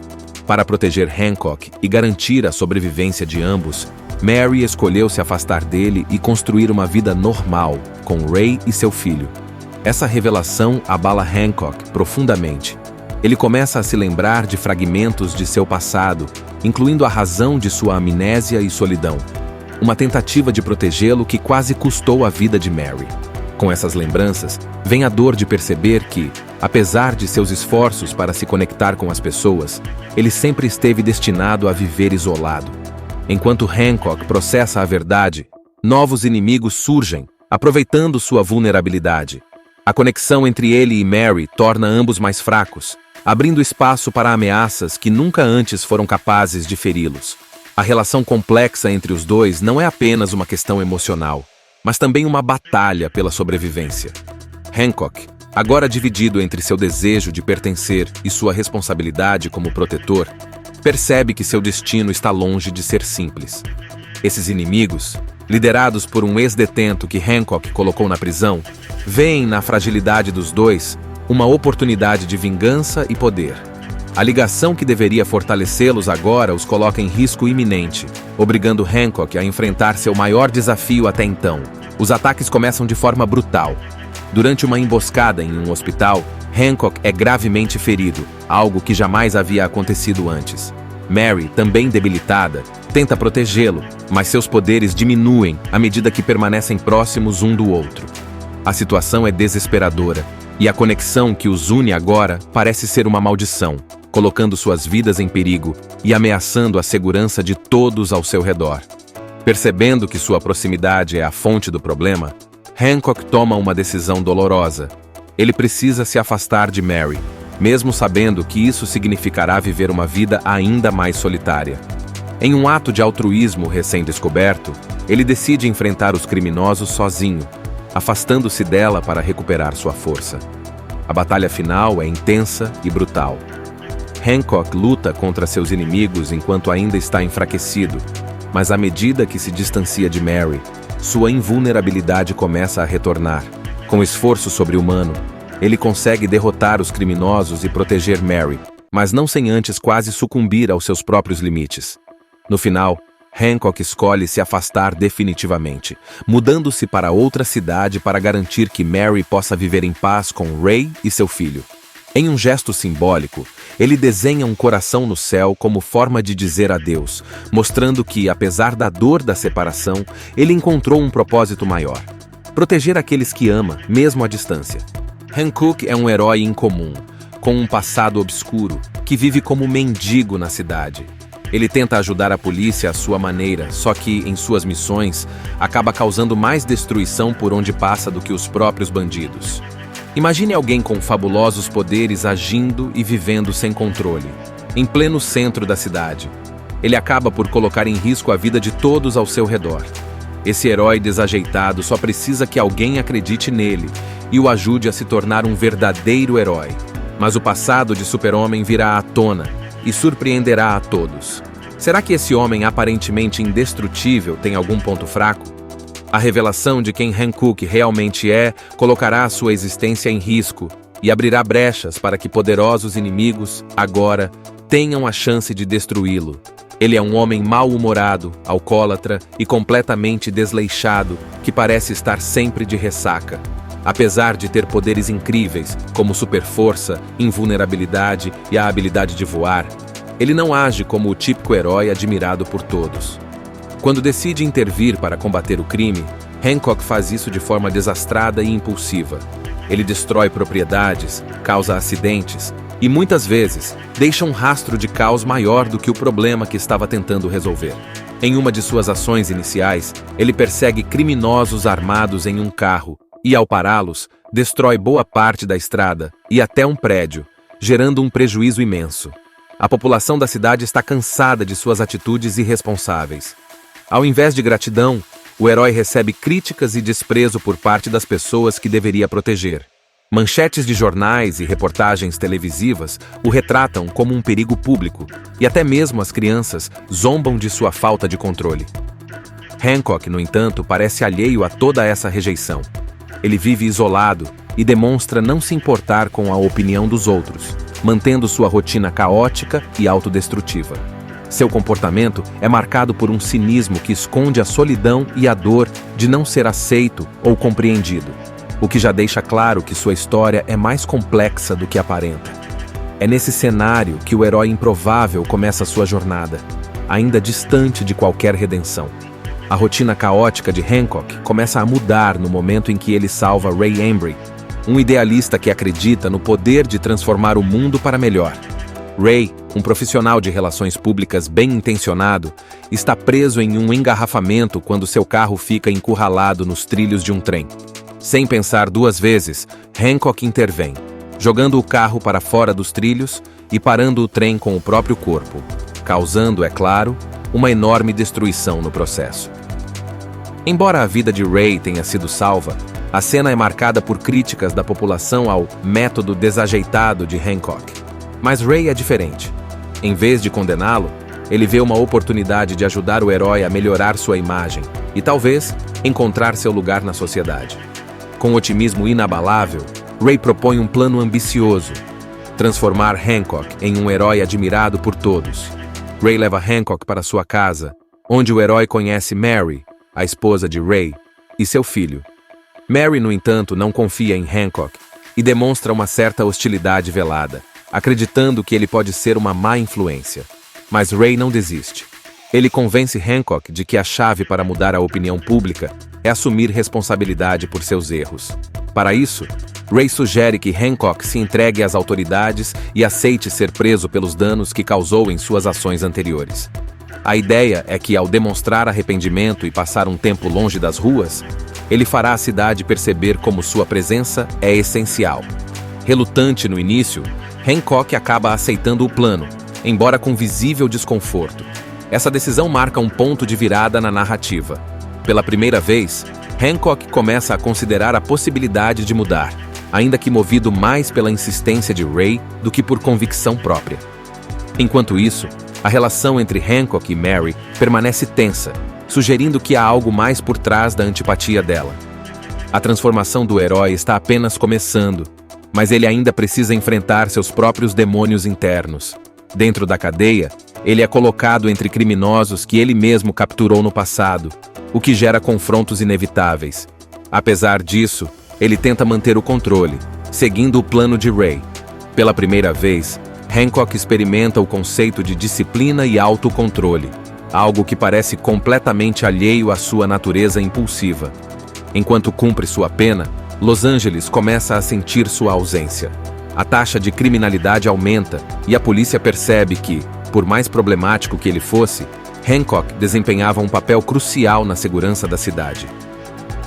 Para proteger Hancock e garantir a sobrevivência de ambos, Mary escolheu se afastar dele e construir uma vida normal com Ray e seu filho. Essa revelação abala Hancock profundamente. Ele começa a se lembrar de fragmentos de seu passado, incluindo a razão de sua amnésia e solidão. Uma tentativa de protegê-lo que quase custou a vida de Mary. Com essas lembranças, vem a dor de perceber que, apesar de seus esforços para se conectar com as pessoas, ele sempre esteve destinado a viver isolado. Enquanto Hancock processa a verdade, novos inimigos surgem, aproveitando sua vulnerabilidade. A conexão entre ele e Mary torna ambos mais fracos, abrindo espaço para ameaças que nunca antes foram capazes de feri-los. A relação complexa entre os dois não é apenas uma questão emocional, mas também uma batalha pela sobrevivência. Hancock, agora dividido entre seu desejo de pertencer e sua responsabilidade como protetor, percebe que seu destino está longe de ser simples. Esses inimigos, liderados por um ex-detento que Hancock colocou na prisão, veem na fragilidade dos dois uma oportunidade de vingança e poder. A ligação que deveria fortalecê-los agora os coloca em risco iminente, obrigando Hancock a enfrentar seu maior desafio até então. Os ataques começam de forma brutal. Durante uma emboscada em um hospital, Hancock é gravemente ferido, algo que jamais havia acontecido antes. Mary, também debilitada, tenta protegê-lo, mas seus poderes diminuem à medida que permanecem próximos um do outro. A situação é desesperadora, e a conexão que os une agora parece ser uma maldição, colocando suas vidas em perigo e ameaçando a segurança de todos ao seu redor. Percebendo que sua proximidade é a fonte do problema, Hancock toma uma decisão dolorosa. Ele precisa se afastar de Mary, mesmo sabendo que isso significará viver uma vida ainda mais solitária. Em um ato de altruísmo recém-descoberto, ele decide enfrentar os criminosos sozinho, afastando-se dela para recuperar sua força. A batalha final é intensa e brutal. Hancock luta contra seus inimigos enquanto ainda está enfraquecido, mas à medida que se distancia de Mary, sua invulnerabilidade começa a retornar. Com esforço sobre-humano, ele consegue derrotar os criminosos e proteger Mary, mas não sem antes quase sucumbir aos seus próprios limites. No final, Hancock escolhe se afastar definitivamente, mudando-se para outra cidade para garantir que Mary possa viver em paz com Ray e seu filho. Em um gesto simbólico, ele desenha um coração no céu como forma de dizer adeus, mostrando que, apesar da dor da separação, ele encontrou um propósito maior: proteger aqueles que ama, mesmo à distância. Hancock é um herói incomum, com um passado obscuro, que vive como mendigo na cidade. Ele tenta ajudar a polícia à sua maneira, só que, em suas missões, acaba causando mais destruição por onde passa do que os próprios bandidos. Imagine alguém com fabulosos poderes agindo e vivendo sem controle, em pleno centro da cidade. Ele acaba por colocar em risco a vida de todos ao seu redor. Esse herói desajeitado só precisa que alguém acredite nele e o ajude a se tornar um verdadeiro herói. Mas o passado de Super-Homem virá à tona e surpreenderá a todos. Será que esse homem aparentemente indestrutível tem algum ponto fraco? A revelação de quem Hancock realmente é colocará a sua existência em risco e abrirá brechas para que poderosos inimigos, agora, tenham a chance de destruí-lo. Ele é um homem mal-humorado, alcoólatra e completamente desleixado, que parece estar sempre de ressaca. Apesar de ter poderes incríveis, como superforça, invulnerabilidade e a habilidade de voar, ele não age como o típico herói admirado por todos. Quando decide intervir para combater o crime, Hancock faz isso de forma desastrada e impulsiva. Ele destrói propriedades, causa acidentes e muitas vezes deixa um rastro de caos maior do que o problema que estava tentando resolver. Em uma de suas ações iniciais, ele persegue criminosos armados em um carro e, ao pará-los, destrói boa parte da estrada e até um prédio, gerando um prejuízo imenso. A população da cidade está cansada de suas atitudes irresponsáveis. Ao invés de gratidão, o herói recebe críticas e desprezo por parte das pessoas que deveria proteger. Manchetes de jornais e reportagens televisivas o retratam como um perigo público, e até mesmo as crianças zombam de sua falta de controle. Hancock, no entanto, parece alheio a toda essa rejeição. Ele vive isolado e demonstra não se importar com a opinião dos outros, mantendo sua rotina caótica e autodestrutiva. Seu comportamento é marcado por um cinismo que esconde a solidão e a dor de não ser aceito ou compreendido, o que já deixa claro que sua história é mais complexa do que aparenta. É nesse cenário que o herói improvável começa sua jornada, ainda distante de qualquer redenção. A rotina caótica de Hancock começa a mudar no momento em que ele salva Ray Embry, um idealista que acredita no poder de transformar o mundo para melhor. Ray, um profissional de relações públicas bem-intencionado, está preso em um engarrafamento quando seu carro fica encurralado nos trilhos de um trem. Sem pensar duas vezes, Hancock intervém, jogando o carro para fora dos trilhos e parando o trem com o próprio corpo, causando, é claro, uma enorme destruição no processo. Embora a vida de Ray tenha sido salva, a cena é marcada por críticas da população ao método desajeitado de Hancock. Mas Ray é diferente. Em vez de condená-lo, ele vê uma oportunidade de ajudar o herói a melhorar sua imagem e, talvez, encontrar seu lugar na sociedade. Com otimismo inabalável, Ray propõe um plano ambicioso: transformar Hancock em um herói admirado por todos. Ray leva Hancock para sua casa, onde o herói conhece Mary, a esposa de Ray, e seu filho. Mary, no entanto, não confia em Hancock e demonstra uma certa hostilidade velada, acreditando que ele pode ser uma má influência. Mas Ray não desiste. Ele convence Hancock de que a chave para mudar a opinião pública é assumir responsabilidade por seus erros. Para isso, Ray sugere que Hancock se entregue às autoridades e aceite ser preso pelos danos que causou em suas ações anteriores. A ideia é que, ao demonstrar arrependimento e passar um tempo longe das ruas, ele fará a cidade perceber como sua presença é essencial. Relutante no início, Hancock acaba aceitando o plano, embora com visível desconforto. Essa decisão marca um ponto de virada na narrativa. Pela primeira vez, Hancock começa a considerar a possibilidade de mudar, ainda que movido mais pela insistência de Ray do que por convicção própria. Enquanto isso, a relação entre Hancock e Mary permanece tensa, sugerindo que há algo mais por trás da antipatia dela. A transformação do herói está apenas começando, mas ele ainda precisa enfrentar seus próprios demônios internos. Dentro da cadeia, ele é colocado entre criminosos que ele mesmo capturou no passado, o que gera confrontos inevitáveis. Apesar disso, ele tenta manter o controle, seguindo o plano de Ray. Pela primeira vez, Hancock experimenta o conceito de disciplina e autocontrole, algo que parece completamente alheio à sua natureza impulsiva. Enquanto cumpre sua pena, Los Angeles começa a sentir sua ausência. A taxa de criminalidade aumenta e a polícia percebe que, por mais problemático que ele fosse, Hancock desempenhava um papel crucial na segurança da cidade.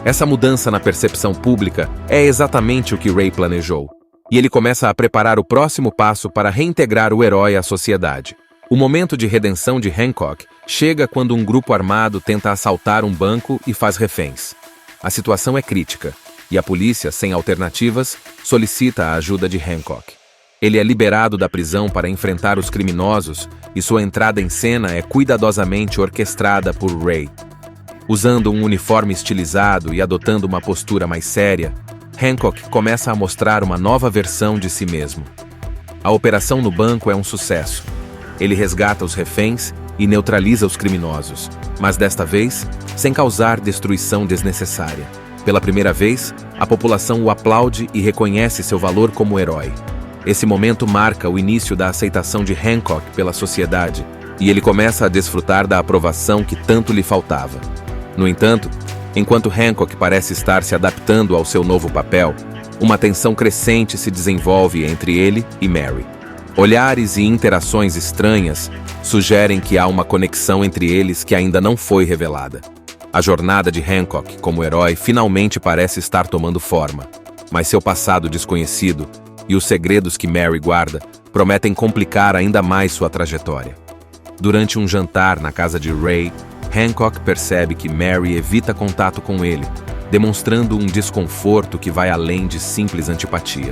Essa mudança na percepção pública é exatamente o que Ray planejou, e ele começa a preparar o próximo passo para reintegrar o herói à sociedade. O momento de redenção de Hancock chega quando um grupo armado tenta assaltar um banco e faz reféns. A situação é crítica, e a polícia, sem alternativas, solicita a ajuda de Hancock. Ele é liberado da prisão para enfrentar os criminosos e sua entrada em cena é cuidadosamente orquestrada por Ray. Usando um uniforme estilizado e adotando uma postura mais séria, Hancock começa a mostrar uma nova versão de si mesmo. A operação no banco é um sucesso. Ele resgata os reféns e neutraliza os criminosos, mas desta vez, sem causar destruição desnecessária. Pela primeira vez, a população o aplaude e reconhece seu valor como herói. Esse momento marca o início da aceitação de Hancock pela sociedade, e ele começa a desfrutar da aprovação que tanto lhe faltava. No entanto, enquanto Hancock parece estar se adaptando ao seu novo papel, uma tensão crescente se desenvolve entre ele e Mary. Olhares e interações estranhas sugerem que há uma conexão entre eles que ainda não foi revelada. A jornada de Hancock como herói finalmente parece estar tomando forma, mas seu passado desconhecido e os segredos que Mary guarda prometem complicar ainda mais sua trajetória. Durante um jantar na casa de Ray, Hancock percebe que Mary evita contato com ele, demonstrando um desconforto que vai além de simples antipatia.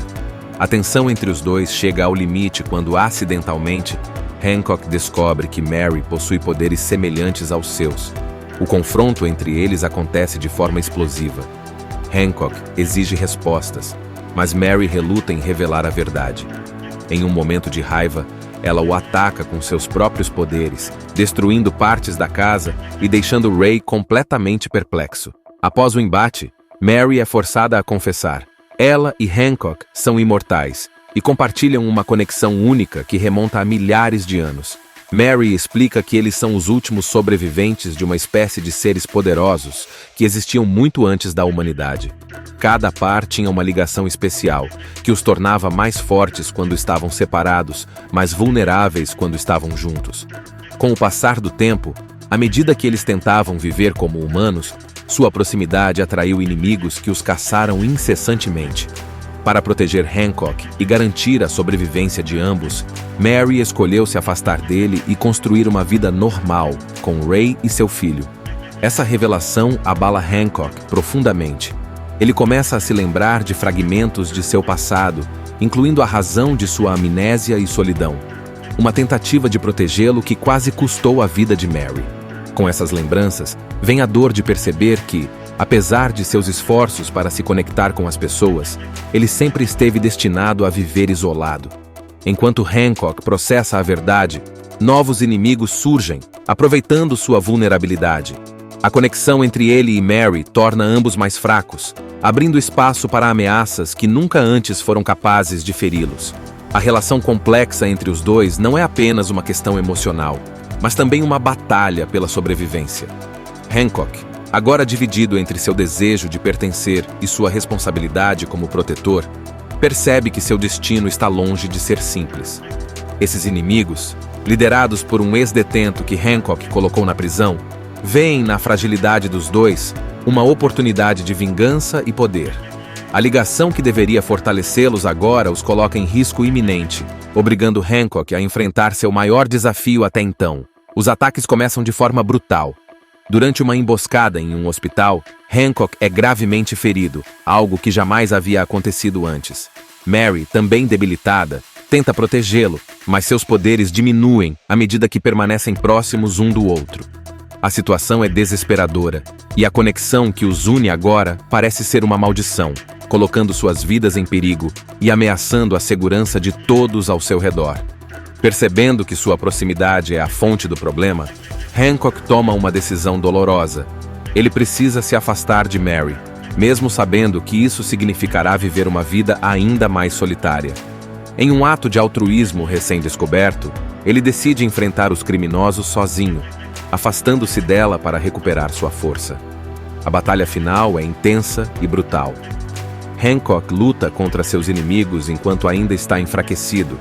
A tensão entre os dois chega ao limite quando, acidentalmente, Hancock descobre que Mary possui poderes semelhantes aos seus. O confronto entre eles acontece de forma explosiva. Hancock exige respostas, mas Mary reluta em revelar a verdade. Em um momento de raiva, ela o ataca com seus próprios poderes, destruindo partes da casa e deixando Ray completamente perplexo. Após o embate, Mary é forçada a confessar. Ela e Hancock são imortais e compartilham uma conexão única que remonta a milhares de anos. Mary explica que eles são os últimos sobreviventes de uma espécie de seres poderosos que existiam muito antes da humanidade. Cada par tinha uma ligação especial, que os tornava mais fortes quando estavam separados, mais vulneráveis quando estavam juntos. Com o passar do tempo, à medida que eles tentavam viver como humanos, sua proximidade atraiu inimigos que os caçaram incessantemente. Para proteger Hancock e garantir a sobrevivência de ambos, Mary escolheu se afastar dele e construir uma vida normal com Ray e seu filho. Essa revelação abala Hancock profundamente. Ele começa a se lembrar de fragmentos de seu passado, incluindo a razão de sua amnésia e solidão. Uma tentativa de protegê-lo que quase custou a vida de Mary. Com essas lembranças, vem a dor de perceber que, apesar de seus esforços para se conectar com as pessoas, ele sempre esteve destinado a viver isolado. Enquanto Hancock processa a verdade, novos inimigos surgem, aproveitando sua vulnerabilidade. A conexão entre ele e Mary torna ambos mais fracos, abrindo espaço para ameaças que nunca antes foram capazes de feri-los. A relação complexa entre os dois não é apenas uma questão emocional, mas também uma batalha pela sobrevivência. Hancock, agora dividido entre seu desejo de pertencer e sua responsabilidade como protetor, percebe que seu destino está longe de ser simples. Esses inimigos, liderados por um ex-detento que Hancock colocou na prisão, veem na fragilidade dos dois uma oportunidade de vingança e poder. A ligação que deveria fortalecê-los agora os coloca em risco iminente, obrigando Hancock a enfrentar seu maior desafio até então. Os ataques começam de forma brutal. Durante uma emboscada em um hospital, Hancock é gravemente ferido, algo que jamais havia acontecido antes. Mary, também debilitada, tenta protegê-lo, mas seus poderes diminuem à medida que permanecem próximos um do outro. A situação é desesperadora, e a conexão que os une agora parece ser uma maldição, colocando suas vidas em perigo e ameaçando a segurança de todos ao seu redor. Percebendo que sua proximidade é a fonte do problema, Hancock toma uma decisão dolorosa. Ele precisa se afastar de Mary, mesmo sabendo que isso significará viver uma vida ainda mais solitária. Em um ato de altruísmo recém-descoberto, ele decide enfrentar os criminosos sozinho, afastando-se dela para recuperar sua força. A batalha final é intensa e brutal. Hancock luta contra seus inimigos enquanto ainda está enfraquecido,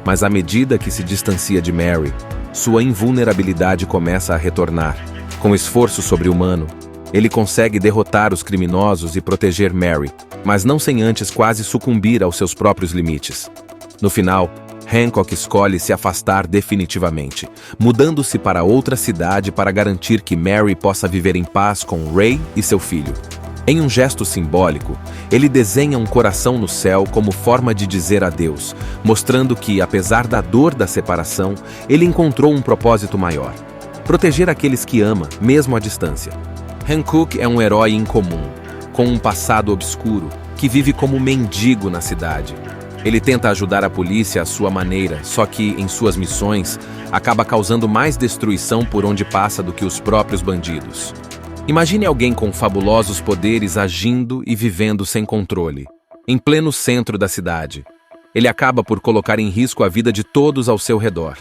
mas à medida que se distancia de Mary, sua invulnerabilidade começa a retornar. Com esforço sobre-humano, ele consegue derrotar os criminosos e proteger Mary, mas não sem antes quase sucumbir aos seus próprios limites. No final, Hancock escolhe se afastar definitivamente, mudando-se para outra cidade para garantir que Mary possa viver em paz com Ray e seu filho. Em um gesto simbólico, ele desenha um coração no céu como forma de dizer adeus, mostrando que, apesar da dor da separação, ele encontrou um propósito maior: proteger aqueles que ama, mesmo à distância. Hancock é um herói incomum, com um passado obscuro, que vive como mendigo na cidade. Ele tenta ajudar a polícia à sua maneira, só que, em suas missões, acaba causando mais destruição por onde passa do que os próprios bandidos. Imagine alguém com fabulosos poderes agindo e vivendo sem controle, em pleno centro da cidade. Ele acaba por colocar em risco a vida de todos ao seu redor.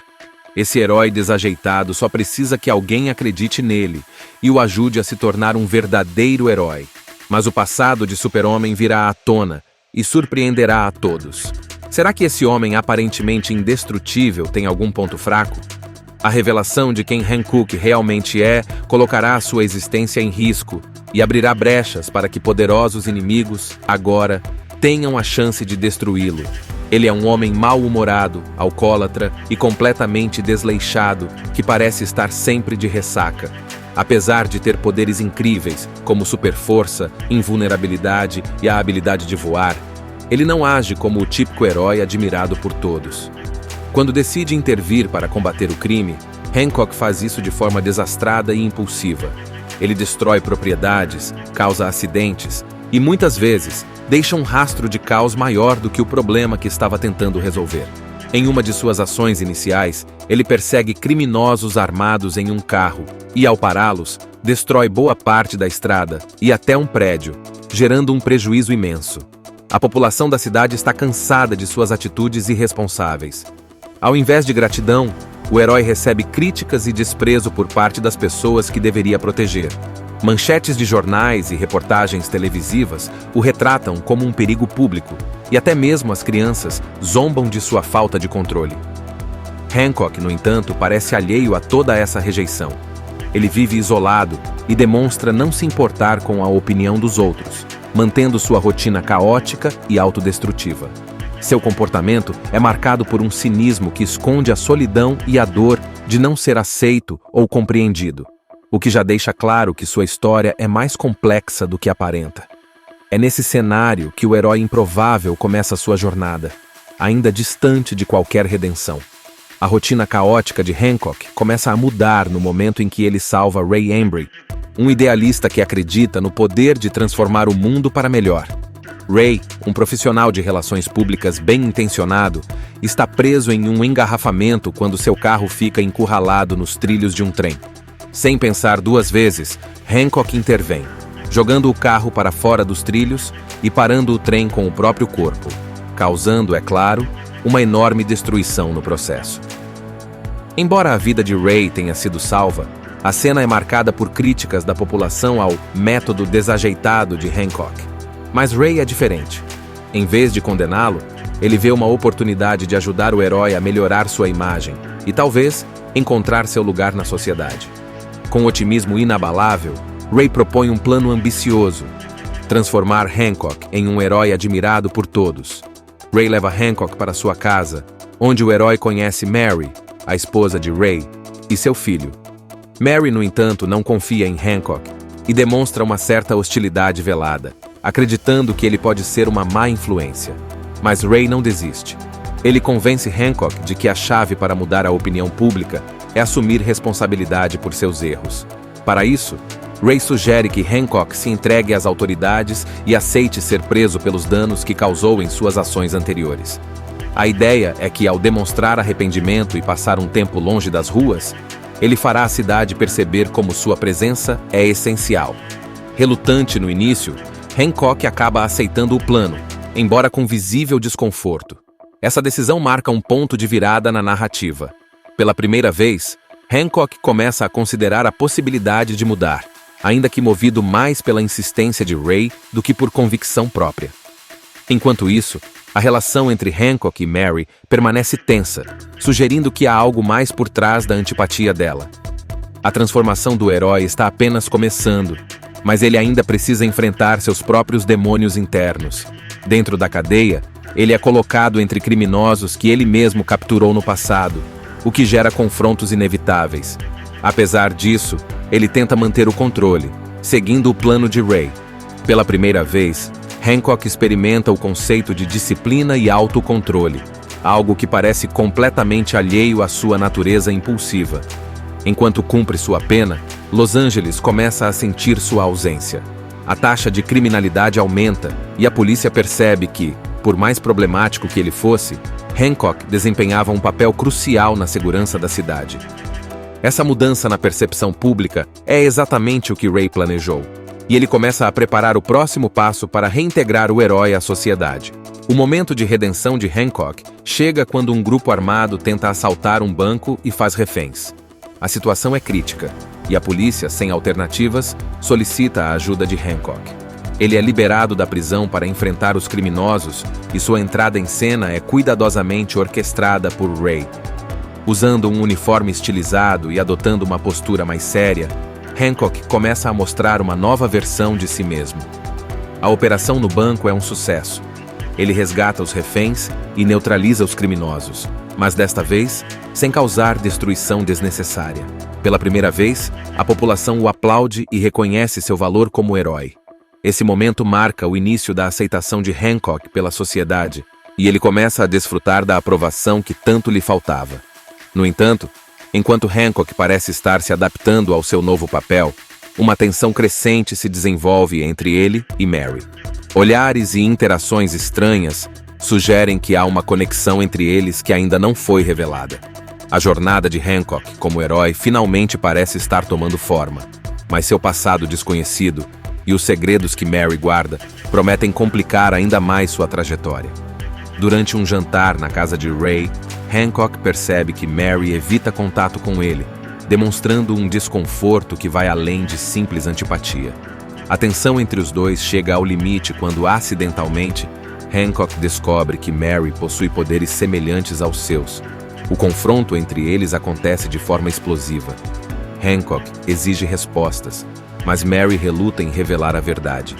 Esse herói desajeitado só precisa que alguém acredite nele e o ajude a se tornar um verdadeiro herói. Mas o passado de Super-Homem virá à tona e surpreenderá a todos. Será que esse homem aparentemente indestrutível tem algum ponto fraco? A revelação de quem Hancock realmente é colocará a sua existência em risco e abrirá brechas para que poderosos inimigos, agora, tenham a chance de destruí-lo. Ele é um homem mal-humorado, alcoólatra e completamente desleixado, que parece estar sempre de ressaca. Apesar de ter poderes incríveis, como superforça, invulnerabilidade e a habilidade de voar, ele não age como o típico herói admirado por todos. Quando decide intervir para combater o crime, Hancock faz isso de forma desastrada e impulsiva. Ele destrói propriedades, causa acidentes e, muitas vezes, deixa um rastro de caos maior do que o problema que estava tentando resolver. Em uma de suas ações iniciais, ele persegue criminosos armados em um carro e, ao pará-los, destrói boa parte da estrada e até um prédio, gerando um prejuízo imenso. A população da cidade está cansada de suas atitudes irresponsáveis. Ao invés de gratidão, o herói recebe críticas e desprezo por parte das pessoas que deveria proteger. Manchetes de jornais e reportagens televisivas o retratam como um perigo público, e até mesmo as crianças zombam de sua falta de controle. Hancock, no entanto, parece alheio a toda essa rejeição. Ele vive isolado e demonstra não se importar com a opinião dos outros, mantendo sua rotina caótica e autodestrutiva. Seu comportamento é marcado por um cinismo que esconde a solidão e a dor de não ser aceito ou compreendido, o que já deixa claro que sua história é mais complexa do que aparenta. É nesse cenário que o herói improvável começa sua jornada, ainda distante de qualquer redenção. A rotina caótica de Hancock começa a mudar no momento em que ele salva Ray Embry, um idealista que acredita no poder de transformar o mundo para melhor. Ray, um profissional de relações públicas bem-intencionado, está preso em um engarrafamento quando seu carro fica encurralado nos trilhos de um trem. Sem pensar duas vezes, Hancock intervém, jogando o carro para fora dos trilhos e parando o trem com o próprio corpo, causando, é claro, uma enorme destruição no processo. Embora a vida de Ray tenha sido salva, a cena é marcada por críticas da população ao método desajeitado de Hancock. Mas Ray é diferente. Em vez de condená-lo, ele vê uma oportunidade de ajudar o herói a melhorar sua imagem e, talvez, encontrar seu lugar na sociedade. Com otimismo inabalável, Ray propõe um plano ambicioso: transformar Hancock em um herói admirado por todos. Ray leva Hancock para sua casa, onde o herói conhece Mary, a esposa de Ray, e seu filho. Mary, no entanto, não confia em Hancock e demonstra uma certa hostilidade velada, acreditando que ele pode ser uma má influência. Mas Ray não desiste. Ele convence Hancock de que a chave para mudar a opinião pública é assumir responsabilidade por seus erros. Para isso, Ray sugere que Hancock se entregue às autoridades e aceite ser preso pelos danos que causou em suas ações anteriores. A ideia é que, ao demonstrar arrependimento e passar um tempo longe das ruas, ele fará a cidade perceber como sua presença é essencial. Relutante no início, Hancock acaba aceitando o plano, embora com visível desconforto. Essa decisão marca um ponto de virada na narrativa. Pela primeira vez, Hancock começa a considerar a possibilidade de mudar, ainda que movido mais pela insistência de Ray do que por convicção própria. Enquanto isso, a relação entre Hancock e Mary permanece tensa, sugerindo que há algo mais por trás da antipatia dela. A transformação do herói está apenas começando, mas ele ainda precisa enfrentar seus próprios demônios internos. Dentro da cadeia, ele é colocado entre criminosos que ele mesmo capturou no passado, o que gera confrontos inevitáveis. Apesar disso, ele tenta manter o controle, seguindo o plano de Ray. Pela primeira vez, Hancock experimenta o conceito de disciplina e autocontrole, algo que parece completamente alheio à sua natureza impulsiva. Enquanto cumpre sua pena, Los Angeles começa a sentir sua ausência. A taxa de criminalidade aumenta e a polícia percebe que, por mais problemático que ele fosse, Hancock desempenhava um papel crucial na segurança da cidade. Essa mudança na percepção pública é exatamente o que Ray planejou, e ele começa a preparar o próximo passo para reintegrar o herói à sociedade. O momento de redenção de Hancock chega quando um grupo armado tenta assaltar um banco e faz reféns. A situação é crítica, e a polícia, sem alternativas, solicita a ajuda de Hancock. Ele é liberado da prisão para enfrentar os criminosos e sua entrada em cena é cuidadosamente orquestrada por Ray. Usando um uniforme estilizado e adotando uma postura mais séria, Hancock começa a mostrar uma nova versão de si mesmo. A operação no banco é um sucesso. Ele resgata os reféns e neutraliza os criminosos, mas desta vez, sem causar destruição desnecessária. Pela primeira vez, a população o aplaude e reconhece seu valor como herói. Esse momento marca o início da aceitação de Hancock pela sociedade, e ele começa a desfrutar da aprovação que tanto lhe faltava. No entanto, enquanto Hancock parece estar se adaptando ao seu novo papel, uma tensão crescente se desenvolve entre ele e Mary. Olhares e interações estranhas sugerem que há uma conexão entre eles que ainda não foi revelada. A jornada de Hancock como herói finalmente parece estar tomando forma, mas seu passado desconhecido e os segredos que Mary guarda prometem complicar ainda mais sua trajetória. Durante um jantar na casa de Ray, Hancock percebe que Mary evita contato com ele, demonstrando um desconforto que vai além de simples antipatia. A tensão entre os dois chega ao limite quando, acidentalmente, Hancock descobre que Mary possui poderes semelhantes aos seus. O confronto entre eles acontece de forma explosiva. Hancock exige respostas, mas Mary reluta em revelar a verdade.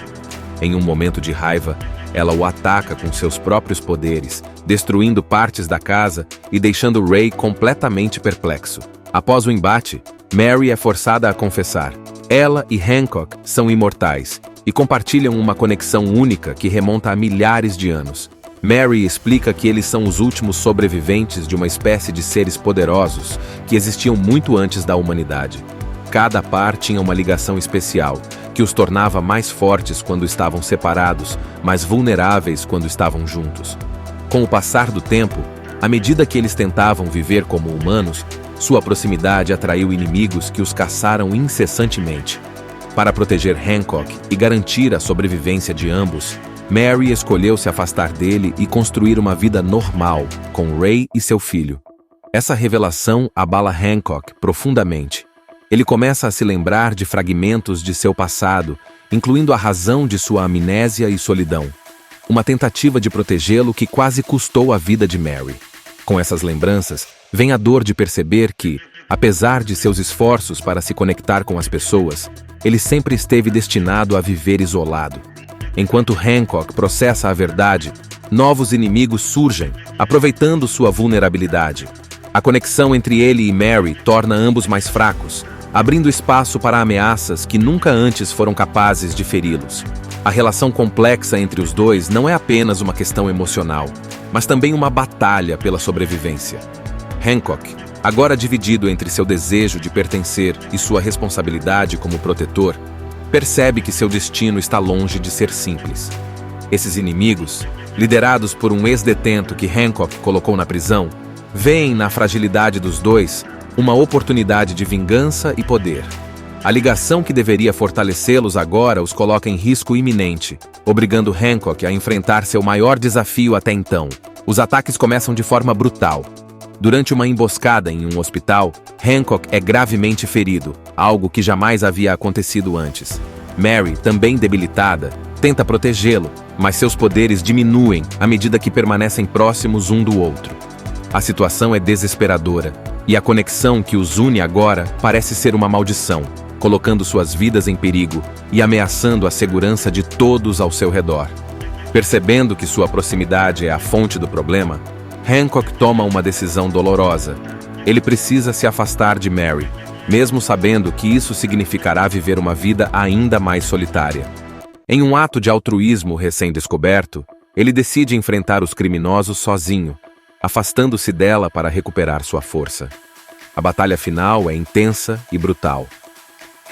Em um momento de raiva, ela o ataca com seus próprios poderes, destruindo partes da casa e deixando Ray completamente perplexo. Após o embate, Mary é forçada a confessar. Ela e Hancock são imortais e compartilham uma conexão única que remonta a milhares de anos. Mary explica que eles são os últimos sobreviventes de uma espécie de seres poderosos que existiam muito antes da humanidade. Cada par tinha uma ligação especial, que os tornava mais fortes quando estavam separados, mas vulneráveis quando estavam juntos. Com o passar do tempo, à medida que eles tentavam viver como humanos, sua proximidade atraiu inimigos que os caçaram incessantemente. Para proteger Hancock e garantir a sobrevivência de ambos, Mary escolheu se afastar dele e construir uma vida normal com Ray e seu filho. Essa revelação abala Hancock profundamente. Ele começa a se lembrar de fragmentos de seu passado, incluindo a razão de sua amnésia e solidão. Uma tentativa de protegê-lo que quase custou a vida de Mary. Com essas lembranças, vem a dor de perceber que, apesar de seus esforços para se conectar com as pessoas, ele sempre esteve destinado a viver isolado. Enquanto Hancock processa a verdade, novos inimigos surgem, aproveitando sua vulnerabilidade. A conexão entre ele e Mary torna ambos mais fracos, abrindo espaço para ameaças que nunca antes foram capazes de feri-los. A relação complexa entre os dois não é apenas uma questão emocional, mas também uma batalha pela sobrevivência. Hancock, agora dividido entre seu desejo de pertencer e sua responsabilidade como protetor, percebe que seu destino está longe de ser simples. Esses inimigos, liderados por um ex-detento que Hancock colocou na prisão, veem na fragilidade dos dois uma oportunidade de vingança e poder. A ligação que deveria fortalecê-los agora os coloca em risco iminente, obrigando Hancock a enfrentar seu maior desafio até então. Os ataques começam de forma brutal. Durante uma emboscada em um hospital, Hancock é gravemente ferido, algo que jamais havia acontecido antes. Mary, também debilitada, tenta protegê-lo, mas seus poderes diminuem à medida que permanecem próximos um do outro. A situação é desesperadora, e a conexão que os une agora parece ser uma maldição, colocando suas vidas em perigo e ameaçando a segurança de todos ao seu redor. Percebendo que sua proximidade é a fonte do problema, Hancock toma uma decisão dolorosa. Ele precisa se afastar de Mary, mesmo sabendo que isso significará viver uma vida ainda mais solitária. Em um ato de altruísmo recém-descoberto, ele decide enfrentar os criminosos sozinho, afastando-se dela para recuperar sua força. A batalha final é intensa e brutal.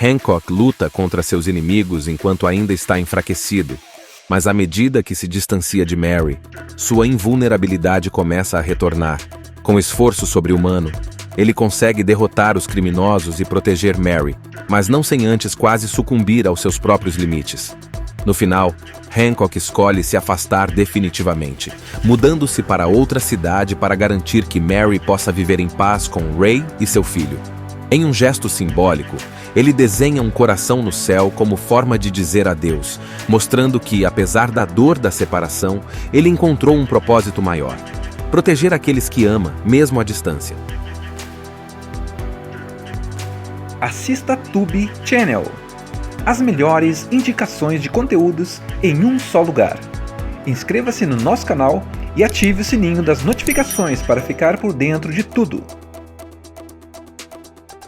Hancock luta contra seus inimigos enquanto ainda está enfraquecido, mas à medida que se distancia de Mary, sua invulnerabilidade começa a retornar. Com esforço sobre-humano, ele consegue derrotar os criminosos e proteger Mary, mas não sem antes quase sucumbir aos seus próprios limites. No final, Hancock escolhe se afastar definitivamente, mudando-se para outra cidade para garantir que Mary possa viver em paz com Ray e seu filho. Em um gesto simbólico, ele desenha um coração no céu como forma de dizer adeus, mostrando que, apesar da dor da separação, ele encontrou um propósito maior: proteger aqueles que ama, mesmo à distância. Assista Tube Channel. As melhores indicações de conteúdos em um só lugar. Inscreva-se no nosso canal e ative o sininho das notificações para ficar por dentro de tudo.